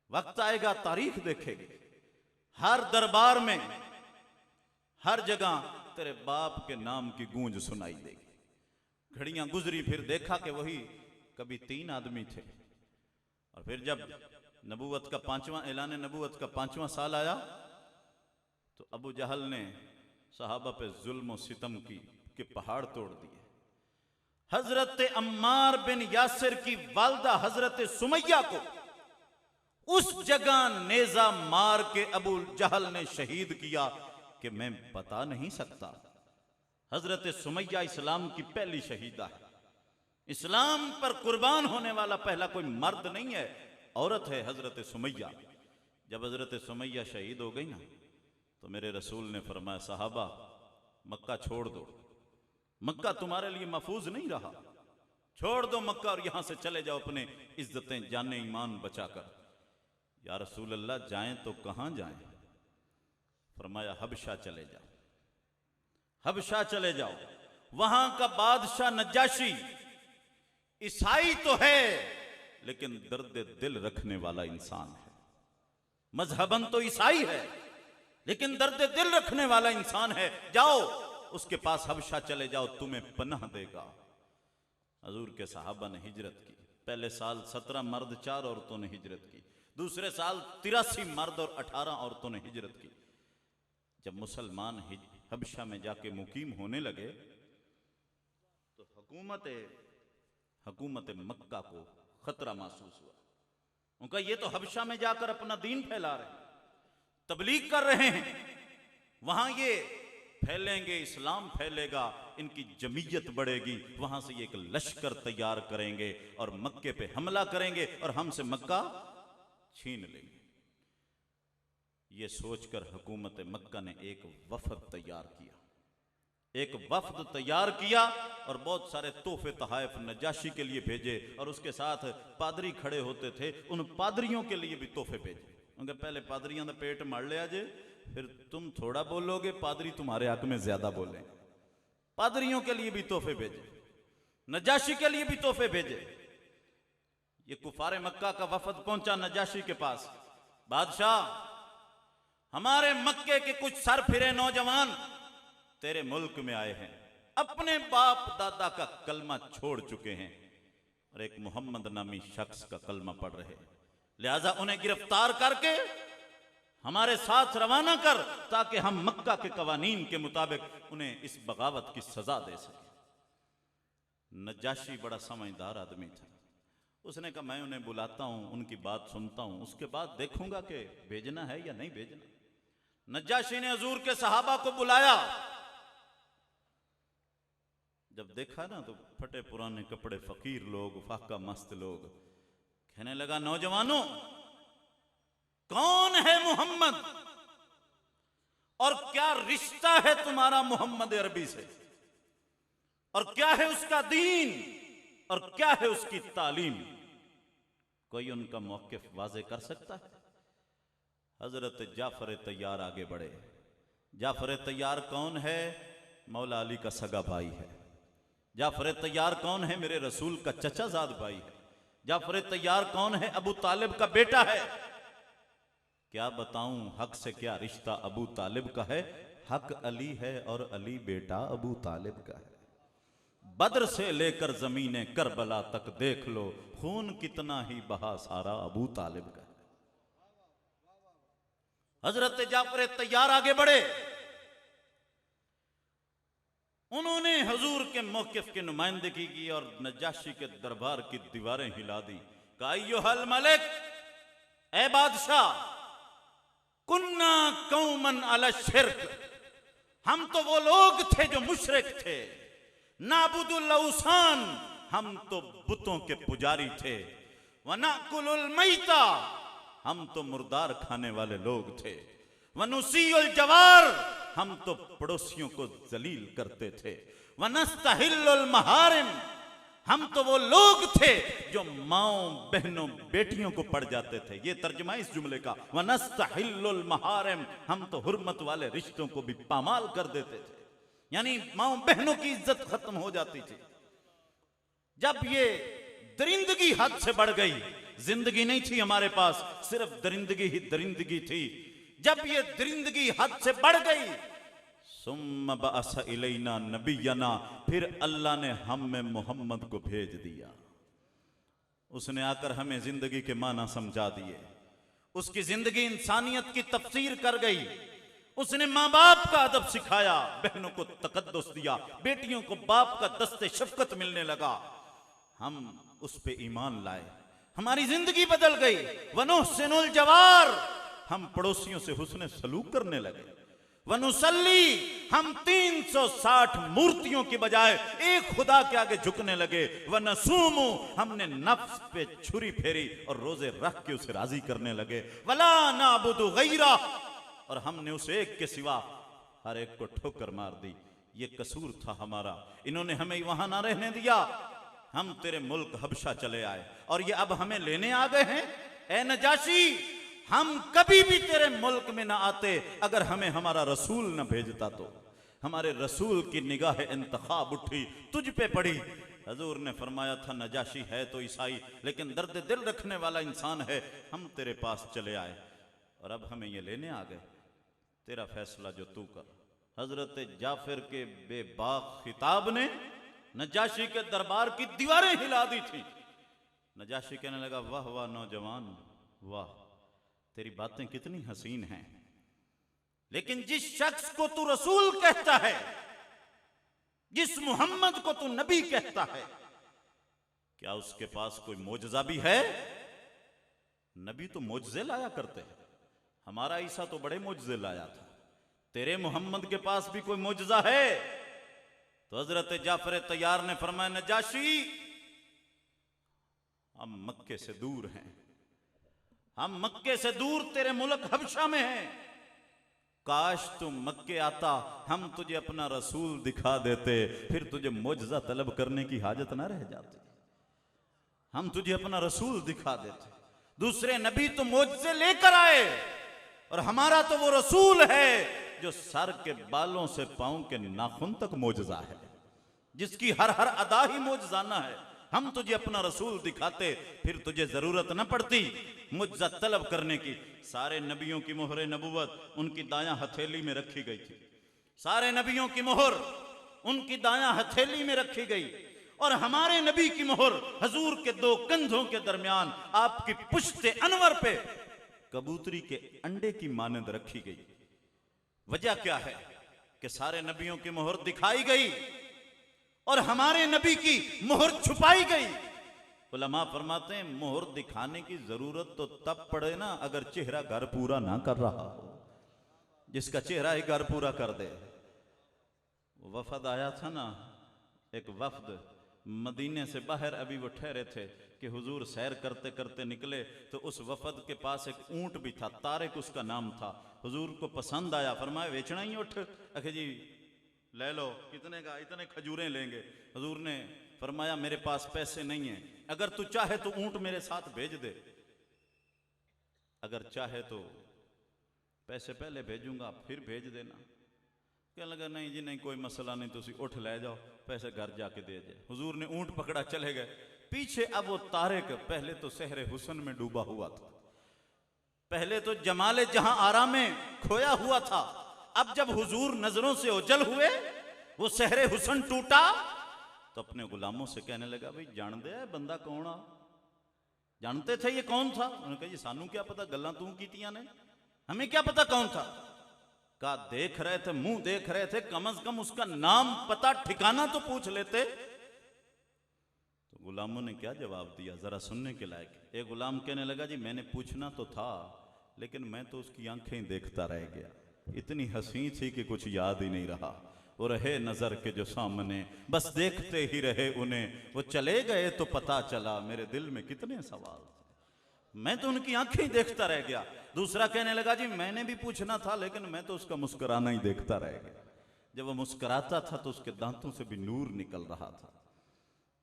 वक्त आएगा, तारीख देखेगी, हर दरबार में हर जगह तेरे बाप के नाम की गूंज सुनाई देगी। घड़ियां गुजरी, फिर देखा कि वही कभी 3 आदमी थे, और फिर जब नबूवत का 5वां ऐलान नबूवत का 5वां साल आया तो अबू जहल ने सहाबा पे जुल्म और सितम के पहाड़ तोड़ दिए। हजरत अम्मार बिन यासिर की वालदा हजरत सुमैया को उस जगह नेजा मार के अबू जहल ने शहीद किया कि मैं बता नहीं सकता। हजरत सुमैया इस्लाम की पहली शहीदा है। इस्लाम पर कुर्बान होने वाला पहला कोई मर्द नहीं है, औरत है हजरत सुमैया। जब हजरत सुमैया शहीद हो गई ना तो मेरे रसूल ने फरमाया, साहबा मक्का छोड़ दो, मक्का तुम्हारे लिए महफूज नहीं रहा, छोड़ दो मक्का और यहां से चले जाओ अपने इज्जतें जाने ईमान बचाकर। या रसूल अल्लाह, जाएं तो कहां जाएं? फरमाया, हबशा चले जाओ, हबशा चले जाओ। वहां का बादशाह नज्जाशी ईसाई तो है लेकिन दर्द दिल रखने वाला इंसान है। मजहबन तो ईसाई है लेकिन दर्द दिल रखने वाला इंसान है। जाओ उसके पास, हबशा चले जाओ, तुम्हें पनाह देगा। हजूर के सहाबा ने हिजरत की। पहले साल 17 मर्द 4 औरतों ने हिजरत की, दूसरे साल 83 मर्द और 18 औरतों ने हिजरत की। जब मुसलमान हबशा में जाके मुकीम होने लगे तो हुकूमत मक्का को खतरा महसूस हुआ। उनका ये तो हबशा में जाकर अपना दीन फैला रहे हैं, तबलीग कर रहे हैं, वहां ये फैलेंगे, इस्लाम फैलेगा, इनकी जमीयत बढ़ेगी, वहां से ये एक लश्कर तैयार करेंगे और मक्के पे हमला करेंगे और हमसे मक्का छीन लेंगे। ये सोचकर हुकूमत मक्का ने एक वफद तैयार किया, एक वफद तैयार किया और बहुत सारे तोहफे तहाइफ नजाशी के लिए भेजे, और उसके साथ पादरी खड़े होते थे, उन पादरियों के लिए भी तोहफे भेजे। उनके पहले पादरियों का पेट मार लिया जे, फिर तुम थोड़ा बोलोगे, पादरी तुम्हारे हक में ज्यादा बोले। पादरियों के लिए भी तोहफे भेजे, नजाशी के लिए भी तोहफे भेजे। ये कुफारे मक्का का वफद पहुंचा नजाशी के पास। बादशाह, हमारे मक्के के कुछ सर फिरे नौजवान तेरे मुल्क में आए हैं, अपने बाप दादा का कलमा छोड़ चुके हैं और एक मोहम्मद नामी शख्स का कलमा पढ़ रहे हैं, लिहाजा उन्हें गिरफ्तार करके हमारे साथ रवाना कर ताकि हम मक्का के कवानीन के मुताबिक उन्हें इस बगावत की सजा दे सके। नजाशी बड़ा समझदार आदमी था, उसने कहा मैं उन्हें बुलाता हूं, उनकी बात सुनता हूं, उसके बाद देखूंगा कि भेजना है या नहीं भेजना। नज्जाशी ने हजूर के सहाबा को बुलाया। जब देखा ना तो फटे पुराने कपड़े फकीर लोग, फाका मस्त लोग, कहने लगा, नौजवानों कौन है मोहम्मद और क्या रिश्ता है तुम्हारा मोहम्मद अरबी से, और क्या है उसका दीन और क्या है उसकी तालीम? कोई उनका मौक़िफ़ वाज़े कर सकता है? हजरत जाफर तैयार आगे बढ़े। जाफर तैयार कौन है? मौला अली का सगा भाई है। जाफर तैयार कौन है? मेरे रसूल का चचाजाद भाई है। जाफर तैयार कौन है? अबू तालिब का बेटा है। क्या बताऊं, हक से क्या रिश्ता अबू तालिब का है। हक अली है और अली बेटा अबू तालिब का है। बद्र से लेकर जमीने करबला तक देख लो, खून कितना ही बहा सारा अबू तालिब का है। हजरत जाफर तैयार आगे बढ़े। उन्होंने हुजूर के मौक़िफ़ की नुमाइंदगी की और नजाशी के दरबार की दीवारें हिला दी। कहा, अय्युहल मलिक, ए बादशाह, कुन्ना कौमन अला शिर्क, हम तो वो लोग थे जो मुशरिक थे। नाबुदुल औसान, हम तो बुतों के पुजारी थे। व नाकुलुल मैता, हम तो मुर्दार खाने वाले लोग थे। वनुसीउल जवार, हम तो पड़ोसियों को जलील करते थे। वनस्तहिल्लुल महारिम, हम तो वो लोग थे जो माओ बहनों बेटियों को पड़ जाते थे। ये तर्जुमा इस जुमले का, वनस्तहिल्लुल महारिम, हम तो हुर्मत वाले रिश्तों को भी पामाल कर देते थे, यानी माओ बहनों की इज्जत खत्म हो जाती थी। जब ये दरिंदगी हद से बढ़ गई, जिंदगी नहीं थी हमारे पास, सिर्फ दरिंदगी ही दरिंदगी थी। जब ये दरिंदगी हद से बढ़ गई, सुम्मा बअस इलैना नबियना, फिर अल्लाह ने हम में मोहम्मद को भेज दिया। उसने आकर हमें जिंदगी के माना समझा दिए। उसकी जिंदगी इंसानियत की तफसीर कर गई। उसने माँ बाप का अदब सिखाया, बहनों को तकद्दुस दिया, बेटियों को बाप का दस्ते शफकत मिलने लगा। हम उस पे ईमान लाए, हमारी जिंदगी बदल गई। वनुहसिनुल जवार, हम पड़ोसियों से हुस्न सलूक करने लगे। वनुसल्ली, हम 360 मूर्तियों की बजाय एक खुदा के आगे झुकने लगे। वनसूमु, हमने नफ्स पे छुरी फेरी और रोजे रख के उसे राजी करने लगे। वला नाबुदु गैरा, और हमने उस एक के सिवा हर एक को ठोकर मार दी। ये कसूर था हमारा, इन्होंने हमें वहां ना रहने दिया। हम तेरे मुल्क हबशा चले आए और ये अब हमें लेने आ गए हैं। ए नजाशी, हम कभी भी तेरे मुल्क में ना आते अगर हमें हमारा रसूल न भेजता। तो हमारे रसूल की निगाह इंतखाब उठी, तुझ पे पड़ी। हजूर ने फरमाया था, नजाशी है तो ईसाई, लेकिन दर्द दिल रखने वाला इंसान है। हम तेरे पास चले आए और अब हमें ये लेने आ गए। तेरा फैसला जो तू कर। हजरत जाफिर के बेबाक खिताब ने नजाशी के दरबार की दीवारें हिला दी थी। नजाशी कहने लगा, वाह वाह नौजवान, वाह, तेरी बातें कितनी हसीन हैं, लेकिन जिस शख्स को तू रसूल कहता है, जिस मोहम्मद को तू नबी कहता है, क्या उसके पास कोई मोजजा भी है? नबी तो मोजजे लाया करते हैं, हमारा ईसा तो बड़े मोजजे लाया था। तेरे मोहम्मद के पास भी कोई मोजजा है? तो हजरत जाफर तैयार ने फरमाया, नजाशी, हम मक्के से दूर हैं, हम मक्के से दूर तेरे मुल्क हबशा में हैं। काश तुम मक्के आता, हम तुझे अपना रसूल दिखा देते, फिर तुझे मोजजा तलब करने की हाजत ना रह जाती। हम तुझे अपना रसूल दिखा देते। दूसरे नबी तो मोजजे लेकर आए, और हमारा तो वो रसूल है जो सर के बालों से पांव के नाखून तक मोजजा है, जिसकी हर हर अदा ही मोजजाना है। हम तुझे अपना रसूल दिखाते, फिर तुझे जरूरत न पड़ती मुझसे तलब करने की। सारे नबियों की मोहर नबुवत उनकी दायां हथेली में रखी गई थी। सारे नबियों की मोहर उनकी दायां हथेली में रखी गई, और हमारे नबी की मोहर हजूर के दो कंधों के दरमियान आपकी पुश्ते अनवर पे कबूतरी के अंडे की मानंद रखी गई। वजह क्या है कि सारे नबियों की मोहर दिखाई गई और हमारे नबी की मोहर छुपाई गई। उलमा फरमाते हैं, मोहर दिखाने की जरूरत तो तब पड़े ना अगर चेहरा घर पूरा ना कर रहा हो। जिसका चेहरा ही घर पूरा कर दे। वफद आया था ना, एक वफद मदीने से बाहर, अभी वो ठहरे थे कि हुजूर सैर करते करते निकले, तो उस वफद के पास एक ऊंट भी था, तारिक उसका नाम था। हुजूर को पसंद आया, फरमाया बेचना ही उठ? अखे जी ले लो, कितने का? इतने खजूरें लेंगे। हुजूर ने फरमाया मेरे पास पैसे नहीं हैं, अगर तू चाहे तो ऊंट मेरे साथ भेज दे, अगर चाहे तो पैसे पहले भेजूंगा फिर भेज देना। कहने लगा नहीं जी नहीं, कोई मसला नहीं, तुसी उठ ले जाओ, पैसे घर जाके दे जाए। हुजूर ने ऊंट पकड़ा, चले गए। पीछे अब वो तारिक पहले तो सहरे हुस्न में डूबा हुआ था, पहले तो जमाले जहां आरा में खोया हुआ था। अब जब हुजूर नजरों से ओझल हुए, वो सहरे हुस्न टूटा, तो अपने गुलामों से कहने लगा, भाई जान दे बंदा कौन आ? जानते थे ये कौन था? उन्होंने कहा जी सानू क्या पता, गल्लां तू कीतियां ने, हमें क्या पता कौन था। कहा देख रहे थे, मुंह देख रहे थे, कम से कम उसका नाम पता ठिकाना तो पूछ लेते। तो गुलामों ने क्या जवाब दिया, जरा सुनने के लायक। एक गुलाम कहने लगा, जी मैंने पूछना तो था, लेकिन मैं तो उसकी आंखें देखता रह गया, इतनी हंसी थी कि कुछ याद ही नहीं रहा। वो रहे नजर के जो सामने, बस देखते ही रहे उन्हें, वो चले गए तो पता चला मेरे दिल में कितने सवाल थे। मैं तो उनकी आंखें ही देखता रह गया। दूसरा कहने लगा जी मैंने भी पूछना था लेकिन मैं तो उसका मुस्कुराना ही देखता रह गया। जब वो मुस्कुराता था तो उसके दांतों से भी नूर निकल रहा था।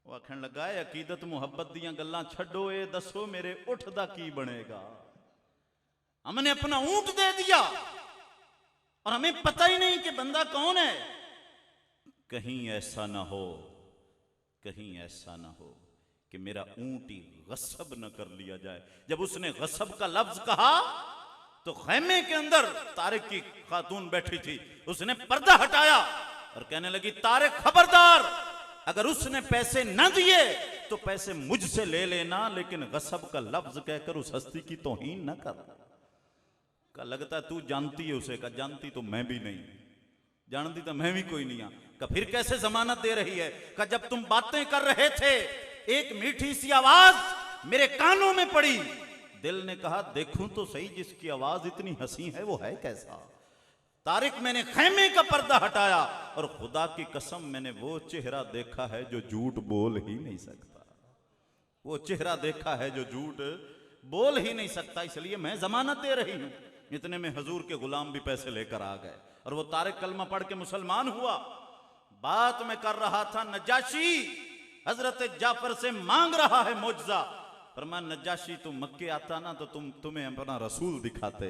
वो आखन लगा है अकीदत मुहब्बत दियां गल्लां छड्डो, ये दसो मेरे उठ दा की बनेगा। हमने अपना ऊंट दे दिया और हमें पता ही नहीं कि बंदा कौन है। कहीं ऐसा ना हो, कहीं ऐसा ना हो कि मेरा ऊंट ही गस्ब न कर लिया जाए। जब उसने गस्ब का लफ्ज कहा तो खैमे के अंदर तारिक की खातून बैठी थी, उसने पर्दा हटाया और कहने लगी तारिक खबरदार, अगर उसने पैसे न दिए तो पैसे मुझसे ले लेना, लेकिन गस्ब का लफ्ज कहकर उस हस्ती की तौहीन न कर। का लगता है तू जानती है उसे। का जानती तो मैं भी नहीं, जानती तो मैं भी कोई नहीं। का फिर कैसे जमानत दे रही है? का जब तुम बातें कर रहे थे एक मीठी सी आवाज मेरे कानों में पड़ी, दिल ने कहा देखूं तो सही जिसकी आवाज इतनी हंसी है वो है कैसा। तारिक मैंने खैमे का पर्दा हटाया और खुदा की कसम मैंने वो चेहरा देखा है जो झूठ बोल ही नहीं सकता। वो चेहरा देखा है जो झूठ बोल ही नहीं सकता, इसलिए मैं जमानत दे रही हूं। इतने में हजूर के गुलाम भी पैसे लेकर आ गए और वो तारिक कलमा पढ़ के मुसलमान हुआ। बात मैं कर रहा था, नजाशी हजरत जाफर से मांग रहा है मुआवजा। फरमान नजाशी तुम मक्के आता ना तो तुम्हें अपना रसूल दिखाते,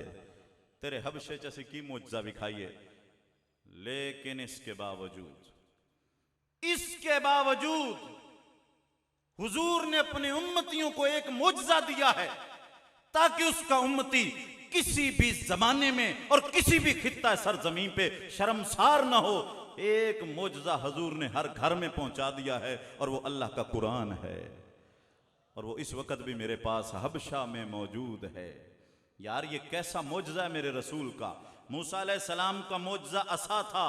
तेरे हबशे जैसे की मुआवजा दिखाइए। लेकिन इसके बावजूद हुजूर ने अपने उम्मतियों को एक मुआवजा दिया है ताकि उसका उम्मती किसी भी जमाने में और किसी भी खित्ता सरजमीन पे शर्मसार ना हो। एक मुआवजा हुजूर ने हर घर में पहुंचा दिया है और वो अल्लाह का कुरान है, और वो इस वक्त भी मेरे पास हबशा में मौजूद है। यार ये कैसा मुआवजा है मेरे रसूल का। मूसा अलैहिस्सलाम का मुआवजा असा था,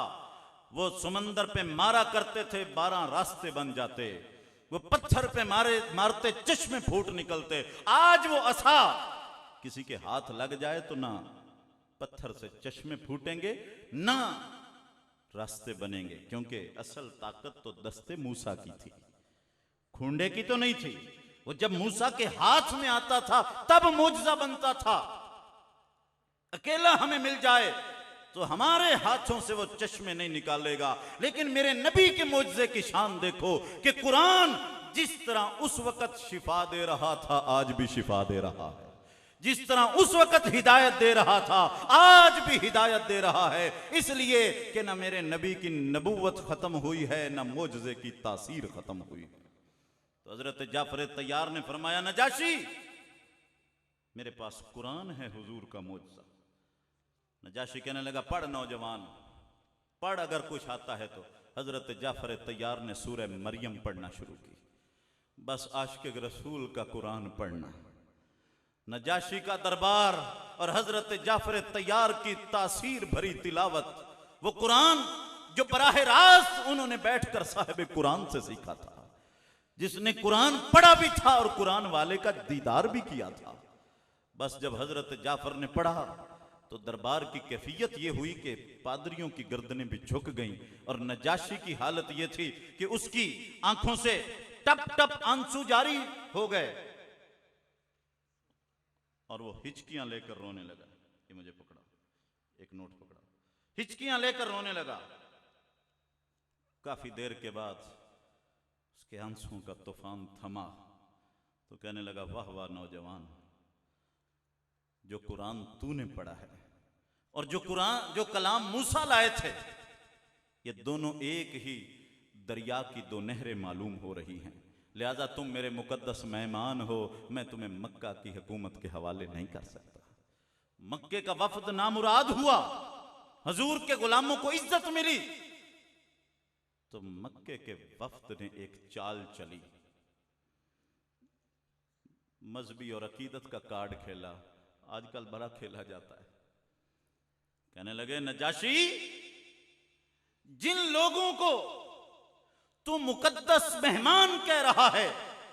वो समंदर पे मारा करते थे 12 रास्ते बन जाते, वो पत्थर पे मारते चश्मे फूट निकलते। आज वो असा किसी के हाथ लग जाए तो ना पत्थर से चश्मे फूटेंगे ना रास्ते बनेंगे, क्योंकि असल ताकत तो दस्ते मूसा की थी, खूंडे की तो नहीं थी। वो जब मूसा के हाथ में आता था तब मुआवजा बनता था। अकेला हमें मिल जाए तो हमारे हाथों से वो चश्मे नहीं निकालेगा। लेकिन मेरे नबी के मुआवजे की शान देखो कि कुरान जिस तरह उस वक्त शिफा दे रहा था आज भी शिफा दे रहा है, जिस तरह उस वक्त हिदायत दे रहा था आज भी हिदायत दे रहा है। इसलिए कि ना मेरे नबी की नबूवत खत्म हुई है ना मुआवजे की तासीर खत्म हुई है। तो हजरत जाफर तैयार ने फरमाया नजाशी मेरे पास कुरान है हुजूर का मुआवजा। नजाशी कहने लगा पढ़ नौजवान पढ़, अगर कुछ आता है तो। हजरत जाफर तैयार ने सूरह मरियम पढ़ना शुरू की। बस आशिक रसूल का कुरान पढ़ना, नजाशी का दरबार और हजरत जाफर तैयार की तासीर भरी तिलावत, वो कुरान जो बराह रास्त उन्होंने बैठकर साहिब कुरान से सीखा था, जिसने कुरान पढ़ा भी था और कुरान वाले का दीदार भी किया था। बस जब हजरत जाफर ने पढ़ा तो दरबार की कैफियत यह हुई कि पादरियों की गर्दनें भी झुक गईं और नजाशी की हालत यह थी कि उसकी आंखों से टप टप आंसू जारी हो गए और वो हिचकियां लेकर रोने लगा। ये मुझे पकड़ा, एक नोट पकड़ा, हिचकियां लेकर रोने लगा। काफी देर के बाद उसके आंसुओं का तूफान थमा तो कहने लगा वाह वाह नौजवान, जो कुरान तूने पढ़ा है और जो कलाम मूसा लाए थे, ये दोनों एक ही दरिया की दो नहरें मालूम हो रही हैं। लिहाजा तुम मेरे मुकद्दस मेहमान हो, मैं तुम्हें मक्का की हुकूमत के हवाले नहीं कर सकता। मक्के का वफद नामुराद हुआ, हजूर के गुलामों को इज्जत मिली, तो मक्के के वफद ने एक चाल चली, मजहबी और अकीदत का कार्ड खेला। आजकल बड़ा खेला जाता है। कहने लगे नजाशी जिन लोगों को तू मुकद्दस मेहमान कह रहा है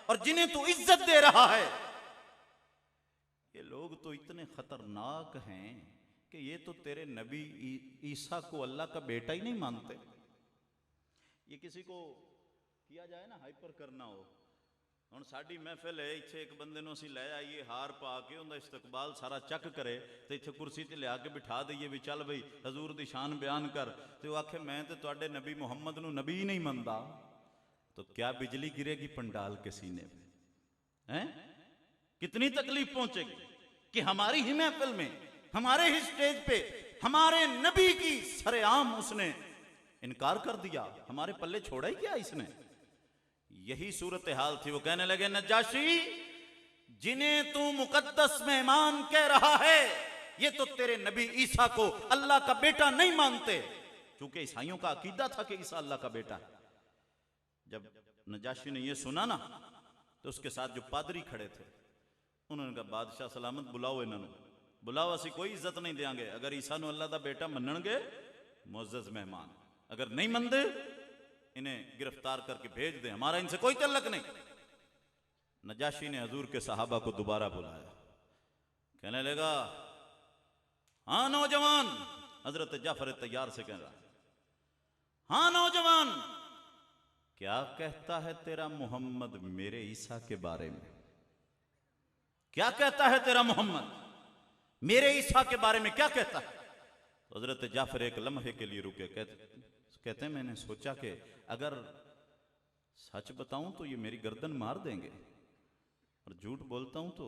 और जिन्हें तू इज्जत दे रहा है, ये लोग तो इतने खतरनाक हैं कि ये तो तेरे नबी ईसा को अल्लाह का बेटा ही नहीं मानते। ये किसी को किया जाए ना हाइपर करना हो ਹੁਣ ਸਾਡੀ ਮਹਿਫਿਲ ਹੈ, ਇੱਥੇ ਇੱਕ ਬੰਦੇ ਨੂੰ ਅਸੀਂ ਲੈ ਆਈਏ ਹਾਰ ਪਾ ਕੇ ਉਹਦਾ ਇਸਤਕਬਾਲ ਸਾਰਾ ਚੱਕ ਕਰੇ ਤੇ ਇੱਥੇ ਕੁਰਸੀ ਤੇ ਲਿਆ ਕੇ ਬਿਠਾ ਦਈਏ ਵੀ ਚੱਲ ਬਈ ਹਜ਼ੂਰ ਦੀ ਸ਼ਾਨ ਬਿਆਨ ਕਰ, ਤੇ ਉਹ ਆਖੇ मैं तो ਤੁਹਾਡੇ नबी मोहम्मद ਨੂੰ नबी ही नहीं मानता, तो क्या बिजली गिरेगी पंडाल के सीने में? हैं? कितनी तकलीफ पहुंचेगी कि हमारी ही महफिल में, हमारे ही स्टेज पे हमारे नबी की सरेआम उसने इनकार कर दिया, हमारे पल्ले छोड़ा ही क्या इसने? यही सूरत हाल थी। वो कहने लगे नजाशी, जिन्हें तू मुकद्दस मेहमान कह रहा है, ये तो तेरे नबी ईसा को अल्लाह का बेटा नहीं मानते, क्योंकि ईसाइयों का अकीदा था कि ईसा अल्लाह का बेटा है। जब नजाशी ने ये सुना ना, तो उसके साथ जो पादरी खड़े थे उन्होंने कहा बादशाह सलामत बुलाओ इन्होंने, बुलाओ, असी कोई इज्जत नहीं देंगे, अगर ईसा नु अल्लाह का बेटा मनणगे मुअज़्ज़ज़ मेहमान, अगर नहीं मनते इन्हें गिरफ्तार करके भेज दे, हमारा इनसे कोई तल्लक नहीं। नजाशी ने हजूर के सहाबा को दोबारा बुलाया, कहने लगा हाँ नौजवान, हजरत जाफर तैयार से कह रहा, हाँ नौजवान, क्या कहता है तेरा मोहम्मद मेरे ईसा के बारे में? क्या कहता है तेरा मोहम्मद मेरे ईसा के बारे में, क्या कहता है? तो हजरत जाफर एक लम्हे के लिए रुके, कहते हैं मैंने सोचा कि अगर सच बताऊं तो ये मेरी गर्दन मार देंगे, और झूठ बोलता हूं तो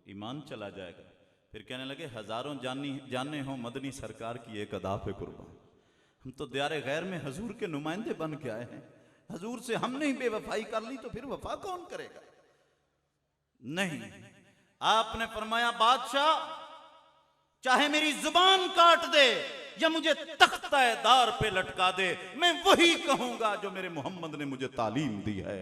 ईमान चला जाएगा। फिर कहने लगे हजारों जाने हो मदनी सरकार की एक अदा पे कुर्बान, हम तो दियारे गैर में हजूर के नुमाइंदे बन के आए हैं, हजूर से हमने ही बेवफाई कर ली तो फिर वफा कौन करेगा? नहीं, आपने फरमाया बादशाह चाहे मेरी जुबान काट दे या मुझे तख्ता दार पे लटका दे, मैं वही कहूंगा जो मेरे मोहम्मद ने मुझे तालीम दी है,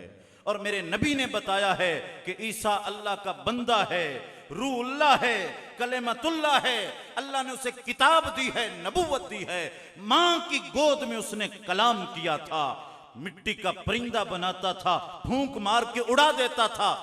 और मेरे नबी ने बताया है कि ईसा अल्लाह का बंदा है, रूहुल्लाह है, कलेमतुल्लाह है, अल्लाह ने उसे किताब दी है, नबूवत दी है, मां की गोद में उसने कलाम किया था, मिट्टी का परिंदा बनाता था, फूंक मार के उड़ा देता था,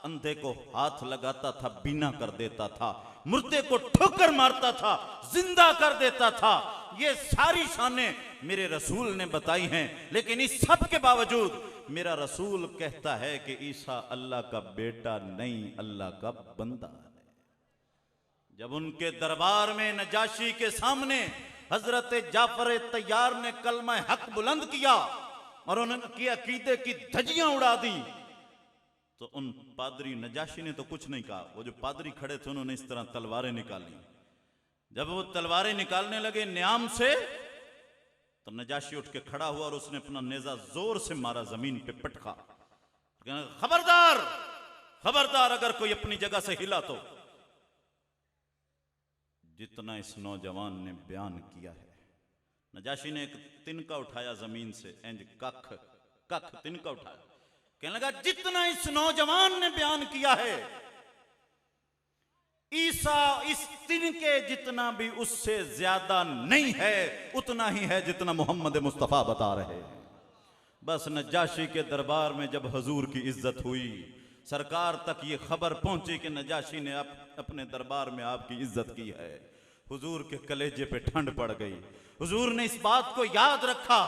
अंधे को हाथ लगाता था बीना कर देता था, मुर्दे को ठोकर मारता था जिंदा कर देता था। ये सारी शानें मेरे रसूल ने बताई हैं, लेकिन इस सब के बावजूद मेरा रसूल कहता है कि ईसा अल्लाह का बेटा नहीं, अल्लाह का बंदा है। जब उनके दरबार में नजाशी के सामने हजरत जाफर तैयार ने कलमा हक बुलंद किया और उनके अकीदे की धज्जियां उड़ा दी, तो उन पादरी, नजाशी ने तो कुछ नहीं कहा, वो जो पादरी खड़े थे उन्होंने इस तरह तलवारें निकाली। जब वो तलवारें निकालने लगे न्याम से, तो नजाशी उठ के खड़ा हुआ और उसने अपना नेजा जोर से मारा, जमीन पे पटका, खबरदार खबरदार, अगर कोई अपनी जगह से हिला तो। जितना इस नौजवान ने बयान किया है, नजाशी ने एक तिनका उठाया जमीन से, इंज कख तिनका उठाया, कहने लगा जितना इस नौजवान ने बयान किया है, ईसा इस तिनके जितना भी उससे ज्यादा नहीं है, उतना ही है जितना मोहम्मद मुस्तफा बता रहे हैं। बस नजाशी के दरबार में जब हजूर की इज्जत हुई, सरकार तक ये खबर पहुंची कि नजाशी ने अपने दरबार में आपकी इज्जत की है, हुजूर के कलेजे पे ठंड पड़ गई। हुजूर ने इस बात को याद रखा।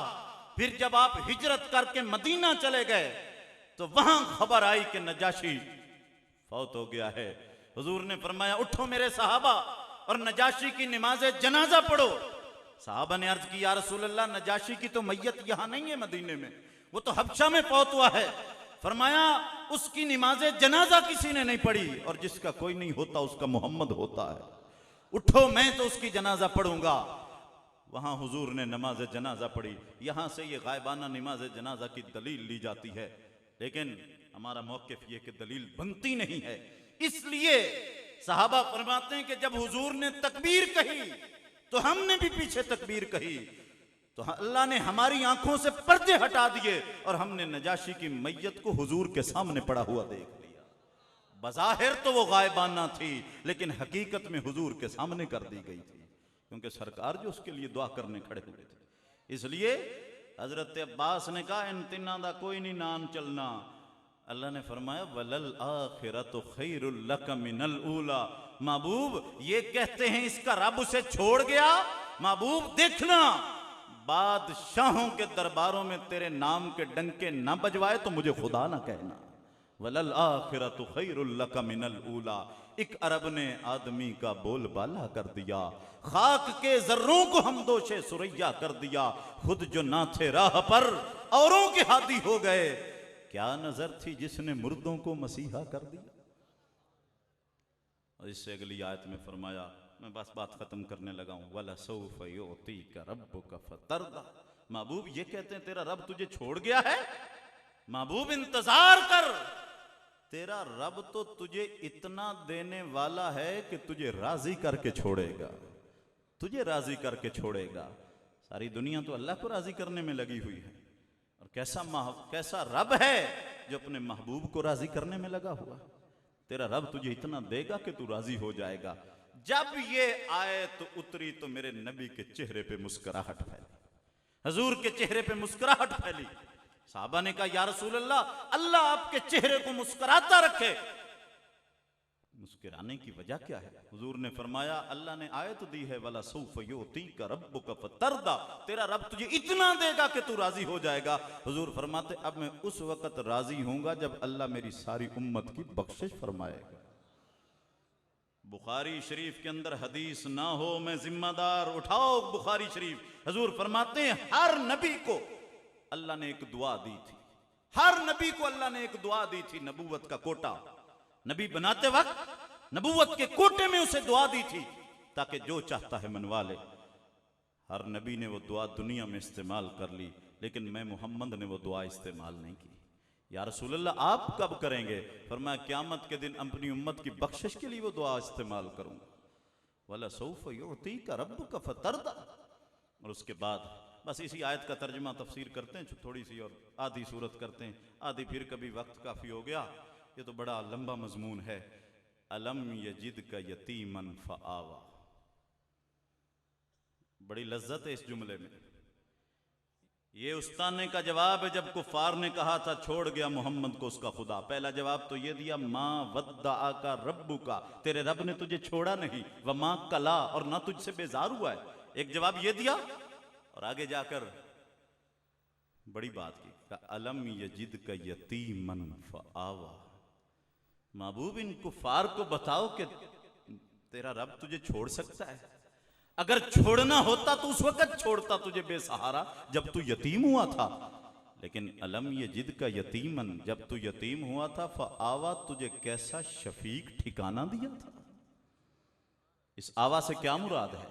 फिर जब आप हिजरत करके मदीना चले गए तो वहां खबर आई कि नजाशी फौत हो गया है। हुजूर ने फरमाया उठो मेरे सहाबा और नजाशी की नमाज़े जनाजा पढ़ो। सहाबा ने अर्ज की या रसूल अल्लाह, नजाशी की तो मैयत यहां नहीं है मदीने में, वो तो हबशा में फौत हुआ है। फरमाया उसकी नमाज़े जनाजा किसी ने नहीं पढ़ी, और जिसका कोई नहीं होता उसका मोहम्मद होता है। उठो मैं तो उसकी जनाजा पढ़ूंगा। वहां हुजूर ने नमाज जनाजा पढ़ी। यहां से ये गायबाना नमाज जनाजा की दलील ली जाती है, लेकिन हमारा मौक़िफ़ ये कि दलील बनती नहीं है। इसलिए सहाबा फरमाते हैं कि जब हुजूर ने तकबीर कही तो हमने भी पीछे तकबीर कही, तो अल्लाह ने हमारी आंखों से पर्दे हटा दिए और हमने नजाशी की मैयत को हुजूर के सामने पड़ा हुआ देख लिया। बज़ाहिर तो वो गायबाना थी, लेकिन हकीकत में हुजूर के सामने कर दी गई थी, क्योंकि सरकार जो उसके लिए दुआ करने खड़े हुए थे। इसलिए हजरत अब्बास ने कहा इन तिन्ना दा कोई नहीं नाम चलना। अल्लाह ने फरमाया वलल आखिरतु खैरुल लक मिनल ऊला। महबूब ये कहते हैं इसका रब उसे छोड़ गया। महबूब देखना, बादशाहों के दरबारों में तेरे नाम के डंके ना बजवाए तो मुझे खुदा ना कहना। वलल आखिरतु खैरुल लक मिनल ऊला। एक अरब ने आदमी का बोलबाला कर दिया, खाक के जर्रों को हम दोषे सुरैया कर दिया। खुद जो ना थे राह पर औरों के हादी हो गए, क्या नजर थी जिसने मुर्दों को मसीहा कर दिया। और इससे अगली आयत में फरमाया, मैं बस बात खत्म करने लगा हूं, वला सौफ युतीका रब्बुका फतरदा। महबूब ये कहते हैं तेरा रब तुझे छोड़ गया है, महबूब इंतजार कर, तेरा रब तो तुझे इतना देने वाला है कि तुझे राजी करके छोड़ेगा, तुझे राजी करके छोड़ेगा। सारी दुनिया तो अल्लाह को राजी करने में लगी हुई है, और कैसा रब है जो अपने महबूब को राजी करने में लगा हुआ। तेरा रब तुझे इतना देगा कि तू राजी हो जाएगा। जब ये आयत उतरी तो मेरे नबी के चेहरे पे मुस्कुराहट फैली, हजूर के चेहरे पे मुस्कुराहट फैली। साहबा ने कहा, या रसूल अल्लाह, अल्लाह आपके चेहरे को मुस्कुराता रखे, मुस्कुराने की वजह क्या है। हुजूर ने फरमाया, अल्लाह ने आयत दी है, वला सौफ युतीका रब्बुका फतरदा, तेरा रब तुझे इतना देगा कि तू राजी हो जाएगा। हुजूर फरमाते, अब मैं उस वक्त राजी होऊंगा जब अल्लाह मेरी सारी उम्मत की बख्शिश फरमाएगा। बुखारी शरीफ के अंदर हदीस ना हो, मैं जिम्मेदार, उठाओ बुखारी शरीफ। हुजूर फरमाते हैं, हर नबी को अल्लाह ने एक दुआ दी थी, हर नबी को अल्लाह ने एक दुआ दी थी, नबूवत का कोटा। नबी बनाते वक्त नबूवत के कोटे में उसे दुआ दी थी ताकि जो चाहता है मनवा ले। हर नबी ने वो दुआ दुनिया में इस्तेमाल कर ली, लेकिन मैं मोहम्मद ने वो दुआ इस्तेमाल नहीं की। या रसूल अल्लाह, आप कब करेंगे? फरमाया, क़यामत के दिन अपनी उम्मत की बख्शिश के लिए वो दुआ इस्तेमाल करूंगा। वला सौफ युतीका रब्बुका फतरदा। और उसके बाद बस इसी आयत का तर्जुमा तफसीर करते हैं थोड़ी सी, और आधी सूरत करते हैं, आधी फिर कभी वक्त काफ़ी हो गया, ये तो बड़ा लंबा मजमून है। अलम यजिद का यतीमन फआवा, बड़ी लज्जत है इस जुमले में। ये उस ताने का जवाब है जब कुफार ने कहा था छोड़ गया मोहम्मद को उसका खुदा। पहला जवाब तो ये दिया, माँ वद्दा का रब्बू का, तेरे रब ने तुझे छोड़ा नहीं, व माँ कला, और ना तुझसे बेजार हुआ है। एक जवाब ये दिया, और आगे जाकर बड़ी बात की, अलम यजिद का यतीमन फआवा। महबूब, इन कुफार को बताओ कि तेरा रब तुझे छोड़ सकता है। अगर छोड़ना होता तो उस वक्त छोड़ता तुझे बेसहारा, जब तू यतीम हुआ था। लेकिन अलम यजिद का यतीमन, जब तू यतीम हुआ था, फआवा, तुझे कैसा शफीक ठिकाना दिया था। इस आवा से क्या मुराद है?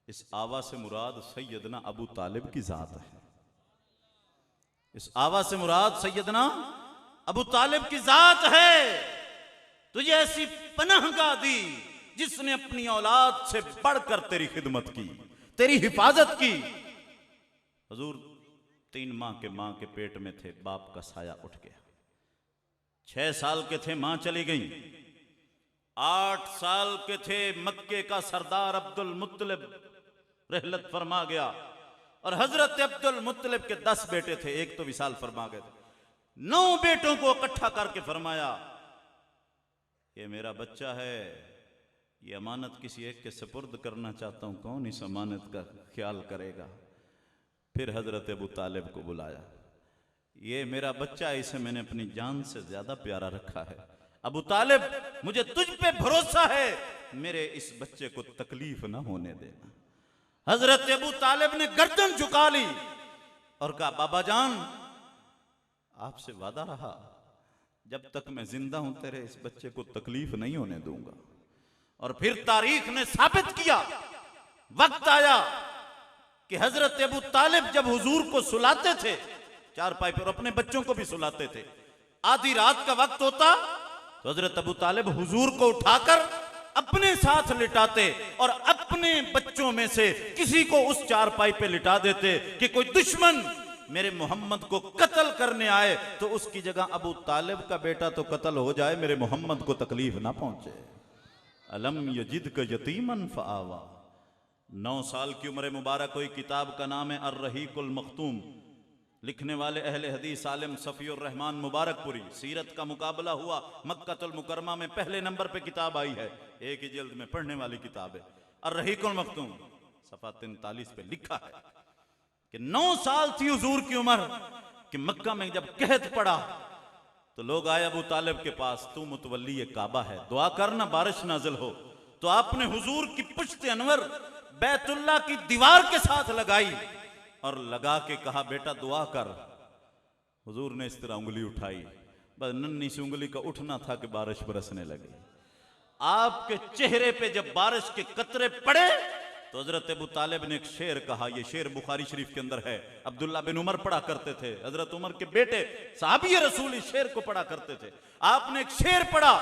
इस आवा से मुराद सैयदना अबू तालिब की जात है। इस आवा से मुराद सैयदना अबू तालिब की जात है। तुझे ऐसी पनाहगाह दी जिसने अपनी औलाद से बढ़कर तेरी खिदमत की, तेरी हिफाजत की। हुजूर 3 माह के पेट में थे, बाप का साया उठ गया। 6 साल के थे, मां चली गई। 8 साल के थे, मक्के का सरदार अब्दुल मुत्तलिब रहलत फरमा गया, और हजरत अब्दुल मुत्तलिब के 10 बेटे थे, एक तो विसाल फरमा गए। 9 बेटों को इकट्ठा करके फरमाया, ये मेरा बच्चा है, ये अमानत किसी एक के सुपुर्द करना चाहता हूं, कौन इस अमानत का ख्याल करेगा? फिर हजरत अबू तालिब को बुलाया, ये मेरा बच्चा है, इसे मैंने अपनी जान से ज्यादा प्यारा रखा है। अबू तालिब, मुझे तुझ पे भरोसा है, मेरे इस बच्चे को तकलीफ ना होने देना। हजरत अबू तालिब ने गर्दन झुका ली और कहा, बाबा जान, आपसे वादा रहा, जब तक मैं जिंदा हूं तेरे इस बच्चे को तकलीफ नहीं होने दूंगा। और फिर तारीख ने साबित किया, वक्त आया कि हजरत अबू तालिब जब हुजूर को सुलाते थे चारपाई पर, अपने बच्चों को भी सुलाते थे, आधी रात का वक्त होता तो हजरत अबू तालिब हुजूर को उठाकर अपने साथ लिटाते और अपने बच्चों में से किसी को उस चारपाई पे लिटा देते कि कोई दुश्मन मेरे मोहम्मद को कत्ल करने आए तो उसकी जगह अबू तालिब का बेटा तो कत्ल हो जाए, मेरे मोहम्मद को तकलीफ ना पहुंचे। अलम यजिद का यतीमन फआवा। 9 साल की उम्र मुबारक हुई। किताब का नाम है अर्रहीकुल मख्तूम, लिखने वाले अहले हदीस आलिम सफ़ीउर रहमान मुबारकपुरी। सीरत का मुकाबला हुआ, मक्कातुल मुकर्रमा में पहले नंबर पे किताब आई है, एक ही जिल्द में पढ़ने वाली किताब है अर्रहीकुल मख्तूम। सफ़ा 43 पे लिखा है कि 9 साल थी हुजूर की उम्र कि मक्का में जब कहत पड़ा तो लोग आए अबू तालिब के पास, तू मुतवल्ली काबा है, दुआ करना बारिश नाजिल हो। तो आपने हुजूर की पुश्त अनवर बैतुल्लाह की दीवार के साथ लगाई और लगा के कहा, बेटा दुआ कर। हुजूर ने इस तरह उंगली उठाई, बस नन्ही सी उंगली का उठना था कि बारिश बरसने लगी। आपके चेहरे पे जब बारिश के कतरे पड़े तो हजरत अबू तालिब ने एक शेर कहा, यह शेर बुखारी शरीफ के अंदर है, अब्दुल्ला बिन उमर पढ़ा करते थे, हजरत उमर के बेटे साहबी रसूल इस शेर को पढ़ा करते थे। आपने एक शेर पढ़ा,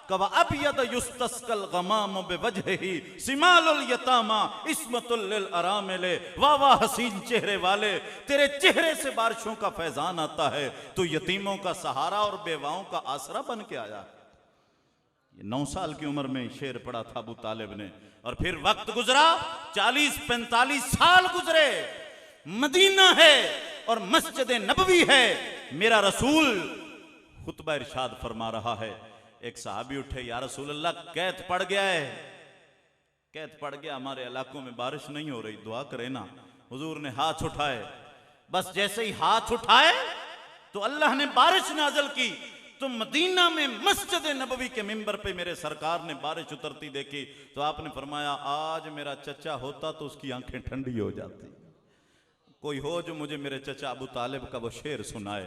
कवा अबयद युस्तस्कल गमाम बिवजहिही सिमालुल यतामा इस्मतुल लिल अरामिले, वाह वाह हसीन चेहरे वाले, तेरे चेहरे से बारिशों का फैजान आता है, तो यतीमों का सहारा और बेवाओं का आसरा बन के आया। ये 9 साल की उम्र में शेर पढ़ा था अबू तालिब ने। और फिर वक्त गुजरा, 40-45 साल गुजरे, मदीना है और मस्जिद नबवी है, मेरा रसूल खुतबा इरशाद फरमा रहा है। एक सहाबी उठे, या रसूल अल्लाह कैद पड़ गया है, कैद पड़ गया, हमारे इलाकों में बारिश नहीं हो रही, दुआ करे ना। हुजूर ने हाथ उठाए, बस जैसे ही हाथ उठाए तो अल्लाह ने बारिश नाज़िल की। तो मदीना में मस्जिद नबवी के मिंबर पे मेरे सरकार ने बारिश उतरती देखी तो आपने फरमाया, आज मेरा चचा होता तो उसकी आंखें ठंडी हो जाती। कोई हो जो मुझे मेरे चचा अबू तालिब का वो शेर सुनाए।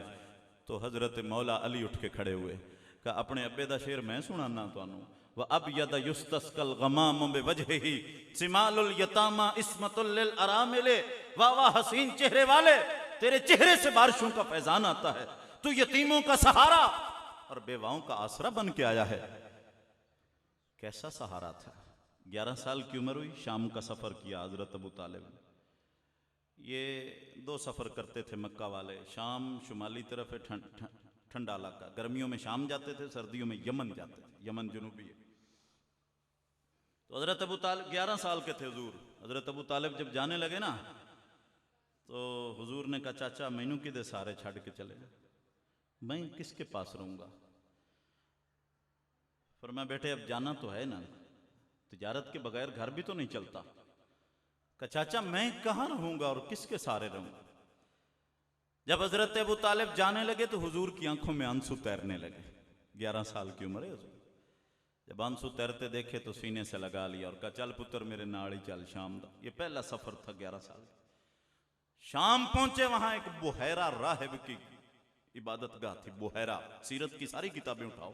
तो हजरत मौला अली उठ के खड़े हुए, कहा अपने अब्बे दा शेर मैं सुनाना तुहानू, व अब यद युस्तस्कल गमाम बिवजहिही सिमालुल यतामा इस्मतुल लिल अरामिले, वाह वाह हसीन चेहरे वाले, तेरे चेहरे से बारिशों का फैजान आता है, तू यतीमों का सहारा और बेवाओं का आसरा बन के आया है। कैसा सहारा था। 11 साल की उम्र हुई, शाम का सफर किया हजरत अबू तालिब ने। ये 2 सफर करते थे मक्का वाले, शाम शुमाली तरफ है, ठंडा इलाका, गर्मियों में शाम जाते थे, सर्दियों में यमन जाते थे, यमन जुनूबी है। तो हजरत अबू तालिब 11 साल के थे हुजूर। हजरत अबू तालिब जब जाने लगे ना तो हुजूर ने कहा, चाचा मैनू किदे सारे छड़ के चले, मैं किसके पास रहूंगा। पर मैं बेटे अब जाना तो है ना, तिजारत के बगैर घर भी तो नहीं चलता। कहा चाचा मैं कहाँ रहूंगा और किसके सहारे रहूंगा। जब हजरत अबू तालिब जाने लगे तो हुजूर की आंखों में आंसू तैरने लगे। 11 साल की उम्र है हुजूर। जब आंसू तैरते देखे तो सीने से लगा लिया और कहा, चल पुत्र मेरे नाल ही चल शाम दा। ये पहला सफर था 11 साल। शाम पहुंचे, वहां एक बुहैरा राहिब की इबादत गाह थी। बुहैरा, सीरत की सारी किताबें उठाओ,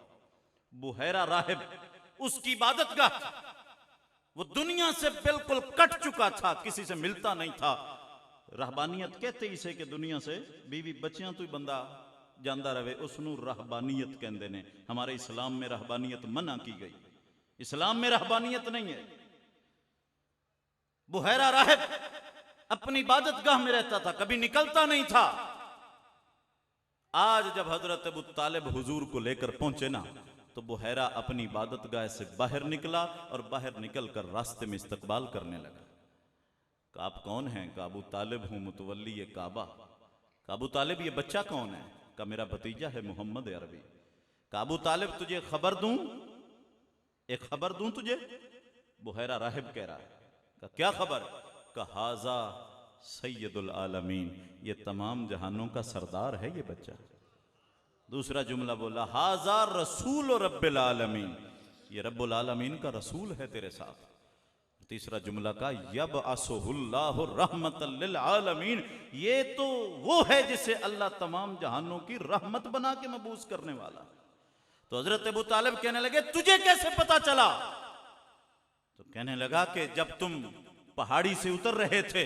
बुहैरा राहिब उसकी इबादत गाह। वो दुनिया से बिल्कुल कट चुका था, किसी से मिलता नहीं था। रहबानियत कहते इसे कि दुनिया से बीवी बच्चियां तो ही बंदा ਜਾਂਦਾ रहे, उसनू रहबानियत कहते ने। हमारे इस्लाम में रहबानियत मना की गई, इस्लाम में रहबानियत नहीं है। बुहैरा राहिब अपनी इबादत गाह में रहता था, कभी निकलता नहीं था। आज जब हजरत अबू तालिब हुजूर को लेकर पहुंचे ना तो बुहैरा अपनी इबादत गाह से बाहर निकला और बाहर निकलकर रास्ते में इस्तकबाल करने लगा। कहा आप कौन हैं? कहा अबू तालिब हूं, मुतवल्ली काबा। कहा अबू तालिब ये बच्चा कौन है? कहा मेरा भतीजा है मोहम्मद अरबी। कहा अबू तालिब तुझे खबर दूं, एक खबर दूं तुझे? बुहैरा राहिब कह रहा है। कहा क्या खबर? कहा हाजा सैयदुल आलमीन, ये तमाम जहानों का सरदार है ये बच्चा। दूसरा जुमला बोला हाजा रसूल रब्बिल आलमीन, ये रब्बुल आलमीन का रसूल है तेरे साथ। तीसरा जुमला का यब असहुल्लाहु रहमतल लिल आलमीन, ये तो वो है जिसे अल्लाह तमाम जहानों की रहमत बना के मबूस करने वाला। तो हजरत अबू तालिब कहने लगे तुझे कैसे पता चला? तो कहने लगा कि जब तुम पहाड़ी से उतर रहे थे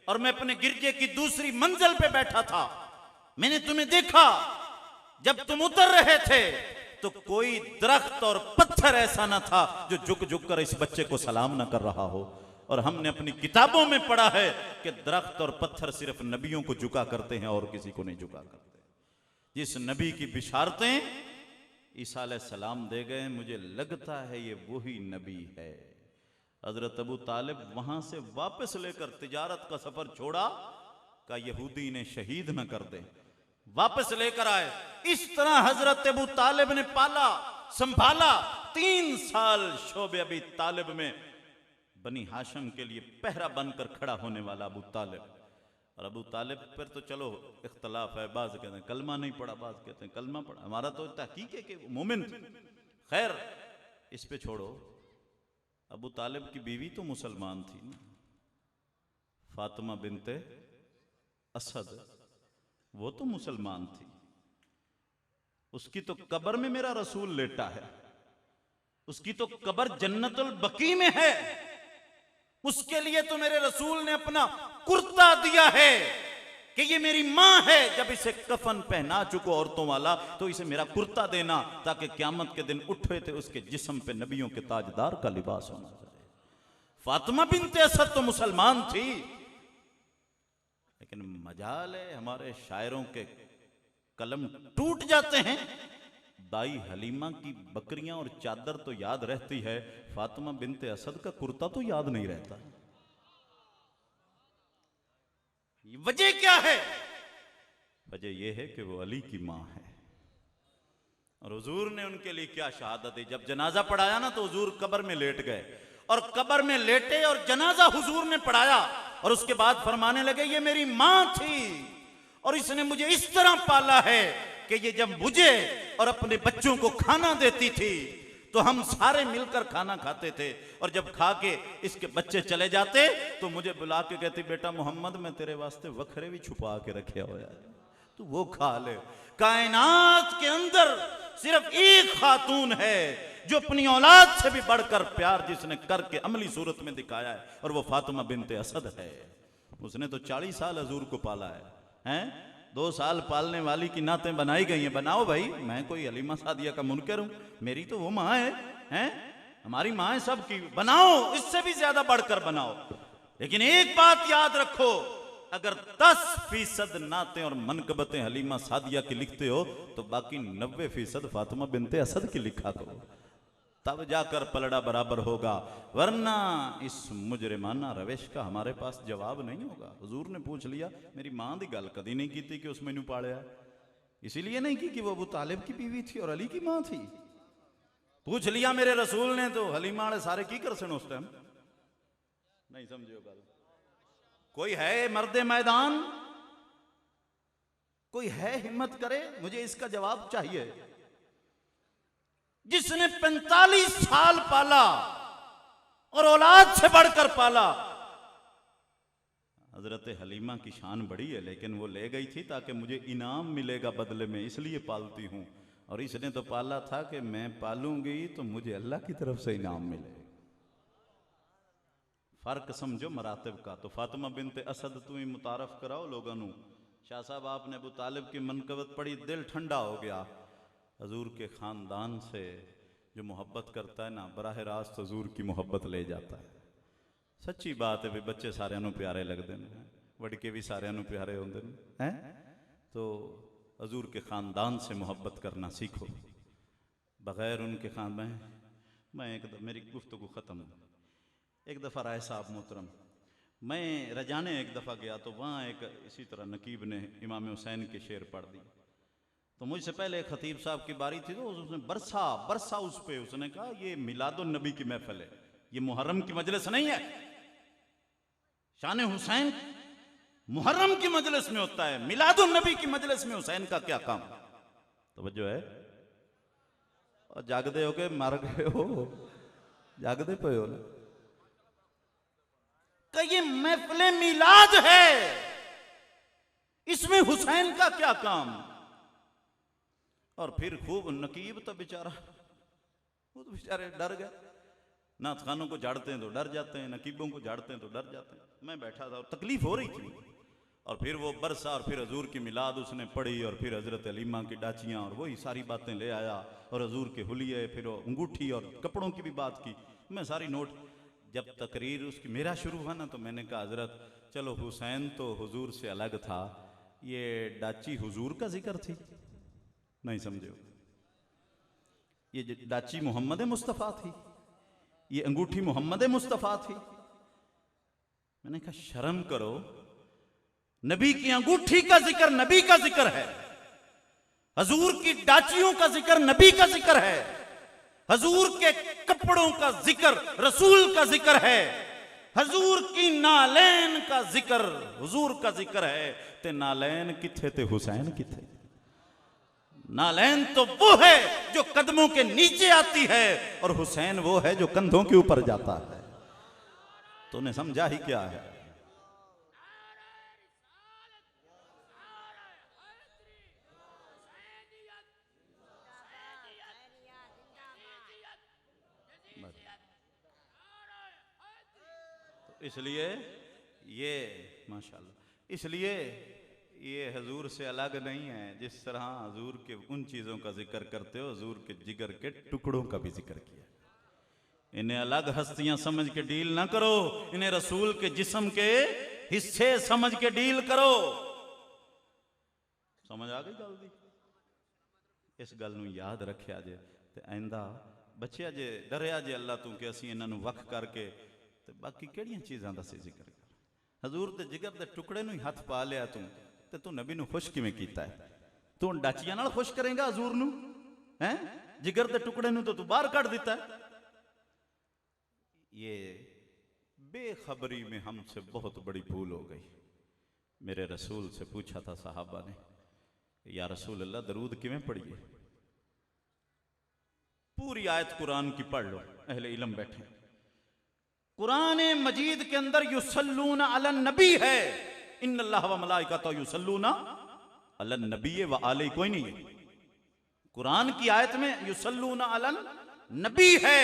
और मैं अपने गिरजे की दूसरी मंजिल पे बैठा था, मैंने तुम्हें देखा। जब तुम उतर रहे थे तो कोई दरख्त और पत्थर ऐसा ना था जो झुक झुक कर इस बच्चे को सलाम ना कर रहा हो। और हमने अपनी किताबों में पढ़ा है कि दरख्त और पत्थर सिर्फ नबियों को झुका करते हैं और किसी को नहीं झुका करते। जिस नबी की बिशारतें ईसा अलैहिस्सलाम दे गए, मुझे लगता है ये वही नबी है। हजरत अबू तालिब वहां से वापस लेकर तिजारत का सफर छोड़ा, का यहूदी ने शहीद न कर दे, वापस लेकर आए। इस तरह हजरत अबू तालिब ने पाला संभाला। 3 साल शोबे अबी तालिब में बनी हाशिम के लिए पहरा बनकर खड़ा होने वाला अबू तालिब। और अबू तालिब पर तो चलो इख्तलाफ है, बाज कहते हैं कलमा नहीं पढ़ा, बाज कहते हैं कलमा पढ़ा, हमारा तो तहकीक है कि वो मोमिन थे। खैर इस पे छोड़ो, अबू तालिब की बीवी तो मुसलमान थी ना, फातिमा बिनते असद, वो तो मुसलमान थी। उसकी तो कब्र में मेरा रसूल लेटा है, उसकी तो कब्र जन्नतुल बकी में है, उसके लिए तो मेरे रसूल ने अपना कुर्ता दिया है कि ये मेरी मां है, जब इसे कफन पहना चुको औरतों वाला तो इसे मेरा कुर्ता देना, ताकि क्यामत के दिन उठे थे उसके जिस्म पे नबियों के ताजदार का लिबास होना चाहिए। फातिमा बिनते असद तो मुसलमान थी, लेकिन मजाल है हमारे शायरों के कलम टूट जाते हैं। दाई हलीमा की बकरियां और चादर तो याद रहती है, फातिमा बिनते असद का कुर्ता तो याद नहीं रहता। वजह क्या है? वजह यह है कि वो अली की मां है, और हुजूर ने उनके लिए क्या शहादत दी। जब जनाजा पढ़ाया ना तो हुजूर कब्र में लेट गए, और कब्र में लेटे और जनाजा हुजूर ने पढ़ाया, और उसके बाद फरमाने लगे ये मेरी मां थी और इसने मुझे इस तरह पाला है कि ये जब मुझे और अपने बच्चों को खाना देती थी तो हम सारे मिलकर खाना खाते थे, और जब खा के इसके बच्चे चले जाते तो मुझे बुला के कहती बेटा मोहम्मद मैं तेरे वास्ते वखरे भी छुपा के रखे हो यार, तू वो खा ले। कायनात के अंदर सिर्फ एक खातून है जो अपनी औलाद से भी बढ़कर प्यार जिसने करके अमली सूरत में दिखाया है, और वो फातिमा बिनते असद है। उसने तो 40 साल हजूर को पाला है, हैं? 2 साल पालने वाली की नातें बनाई गई हैं। बनाओ भाई, मैं कोई हलीमा सादिया का मुनकर हूं? मेरी तो वो माँ है, हैं? हमारी माँ है सबकी, बनाओ, इससे भी ज्यादा बढ़कर बनाओ। लेकिन एक बात याद रखो, अगर 10% नातें और मनकबतें हलीमा सादिया की लिखते हो तो बाकी 90% फातिमा बिनते असद की लिखा करो, तब जाकर पलड़ा बराबर होगा, वरना इस मुजरिमाना रवेश का हमारे पास जवाब नहीं होगा। हुजूर ने पूछ लिया, मेरी मां दी गल कदी नहीं की थी कि उस मैनू पालिया, इसीलिए नहीं की कि वो अबू तालिब की बीवी थी और अली की मां थी। पूछ लिया मेरे रसूल ने तो हलीमा वाले सारे की कर सन उस टाइम, नहीं समझो गल। कोई है मर्दे मैदान, कोई है हिम्मत करे, मुझे इसका जवाब चाहिए। जिसने 45 साल पाला और औलाद से बढ़कर पाला। हजरत हलीमा की शान बड़ी है, लेकिन वो ले गई थी ताकि मुझे इनाम मिलेगा बदले में, इसलिए पालती हूं। और इसने तो पाला था कि मैं पालूंगी तो मुझे अल्लाह की तरफ से इनाम मिले। फर्क समझो मरातब का। तो फातिमा बिनते असद तू ही मुतारफ कराओ लोगों नू। शाह साहब आपने अबू तालिब की मनकबत पढ़ी, दिल ठंडा हो गया। हजूर के ख़ानदान से जो मोहब्बत करता है ना, बराह रास्त हजूर की मोहब्बत ले जाता है। सच्ची बात है भी, बच्चे सारे नू प्यारे लगते हैं, वड़के भी सारे नू प्यारे होंगे हैं। तो हजूर के ख़ानदान से मोहब्बत करना सीखो, बग़ैर उनके ख़ानदान। मैं मेरी गुफ्तगू ख़त्म। एक दफ़ा राय साहब मोहतरम, मैं रजाने एक दफ़ा गया तो वहाँ एक इसी तरह नकीब ने इमाम हुसैन के शेर पढ़ दिए। तो मुझसे पहले खतीब साहब की बारी थी, तो उसने बरसा उस पे, उसने कहा ये मिलादुन नबी की महफिल है, ये मुहर्रम की मजलिस नहीं है। शान हुसैन मुहर्रम की मजलिस में होता है, मिलादुन नबी की मजलिस में हुसैन का क्या काम। तवज्जो है? और जागदे हो के मर गए हो, जागदे पे हो ना, कि ये महफिल मिलाद है, इसमें हुसैन का क्या काम। और फिर खूब नकीब तो बेचारा, वो तो बेचारे डर गए। नाथ खानों को झाड़ते हैं तो डर जाते हैं, नकीबों को झाड़ते हैं तो डर जाते हैं। मैं बैठा था और तकलीफ हो रही थी। और फिर वो बरसा और फिर हजूर की मिलाद उसने पढ़ी, और फिर हजरत हलीमा की डाचियाँ और वही सारी बातें ले आया, और हजूर के हुलिये, फिर अंगूठी और कपड़ों की भी बात की। मैं सारी नोट, जब तकरीर उसकी मेरा शुरू हुआ ना, तो मैंने कहा हजरत चलो हुसैन तो हुजूर से अलग था, ये डाची हुजूर का जिक्र थी, नहीं समझो। ये डाची मोहम्मद मुस्तफ़ा थी, ये अंगूठी मोहम्मद मुस्तफ़ा थी। मैंने कहा शर्म करो, नबी की अंगूठी का जिक्र नबी का जिक्र है, हजूर की डाचियों का जिक्र नबी का जिक्र है, हजूर के कपड़ों का जिक्र रसूल का जिक्र है। हजूर की नालैन का जिक्र, हुजूर का जिक्र है, ते नालैन किथे ते हुसैन किथे। नालैन तो वो है जो कदमों के नीचे आती है, और हुसैन वो है जो कंधों के ऊपर जाता है। तूने समझा ही क्या है? इसलिए ये माशाल्लाह, इसलिए ये हजूर से अलग नहीं है। जिस तरह हजूर के उन चीज़ों का जिक्र करते हो, हजूर के जिगर के टुकड़ों का भी जिक्र किया। इन्हें अलग हस्तियां समझ के डील ना करो, इन्हें रसूल के जिस्म के हिस्से समझ के डील करो। समझ आ गई गल दी? इस गल नूं याद रखिया जे ते आइंदा बच्चिया जे डरिया जे अल्लाह तू कि असीं इन्हां नूं वख करके ते बाकी किहड़ियां चीज़ां दा सी जिक्र कर। हजूर दे जिगर दे टुकड़े नूं ही हथ पा लिया तू नबी नूं खुश किवें कीता है? तू डाचियां नाल खुश करेगा हजूर नूं? हैं जिगर दे टुकड़े नूं तो तू बाहर कढ़ दिता है। ये बेखबरी में हमसे बहुत बड़ी भूल हो गई। मेरे रसूल से पूछा था साहबा ने, या रसूल अल्लाह दरूद किवें पढ़िए? पूरी आयत कुरान की पढ़ लो, अहले इल्म बैठे। कुरान मजीद के अंदर युसल्लूना अलन नबी है, इन्नल्लाह व मलाइकतहु युसल्लूना अलन नबी व आले कोई नहीं है। कुरान की आयत में युसल्लूना अलन नबी है,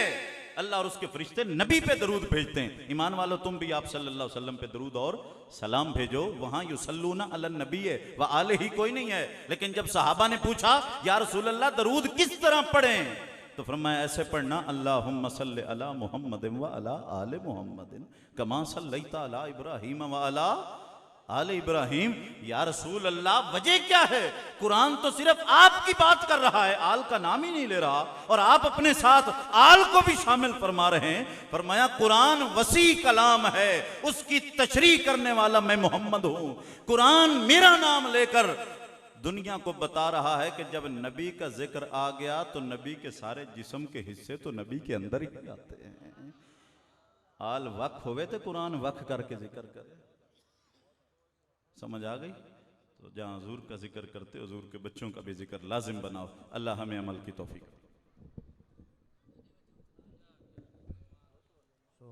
अल्लाह और उसके फरिश्ते नबी पे दरूद भेजते हैं। ईमान वालों तुम भी आप सल्लल्लाहु अलैहि वसल्लम पे दरूद और सलाम भेजो। वहां युसल्लूना अलन नबी है व आले ही कोई नहीं है। लेकिन जब सहाबा ने पूछा या रसूल अल्लाह दरूद किस तरह पढ़ें, तो फरमाया ऐसे पढ़ना, अल्लाहुम्मा सल्लि अला मुहम्मदिन व अला आले मुहम्मदिन कमा सल्लैता अला इब्राहीम व अला आले इब्राहीम। या रसूल अल्लाह वजह क्या है? कुरान तो सिर्फ आपकी बात कर रहा है, आल का नाम ही नहीं ले रहा, और आप अपने साथ आल को भी शामिल फरमा रहे हैं। फरमाया कुरान वसी कलाम है, उसकी तशरीह करने वाला मैं मोहम्मद हूं। कुरान मेरा नाम लेकर दुनिया को बता रहा है कि जब नबी का जिक्र आ गया तो नबी के सारे जिस्म के हिस्से तो नबी के अंदर ही आते हैं। आल वक्फ होवे तो कुरान वक्फ करके जिक्र करे। समझ आ गई? तो जहां हुजूर का जिक्र करते हुजूर के बच्चों का भी जिक्र लाजिम बनाओ। अल्लाह हमें अमल की तौफीक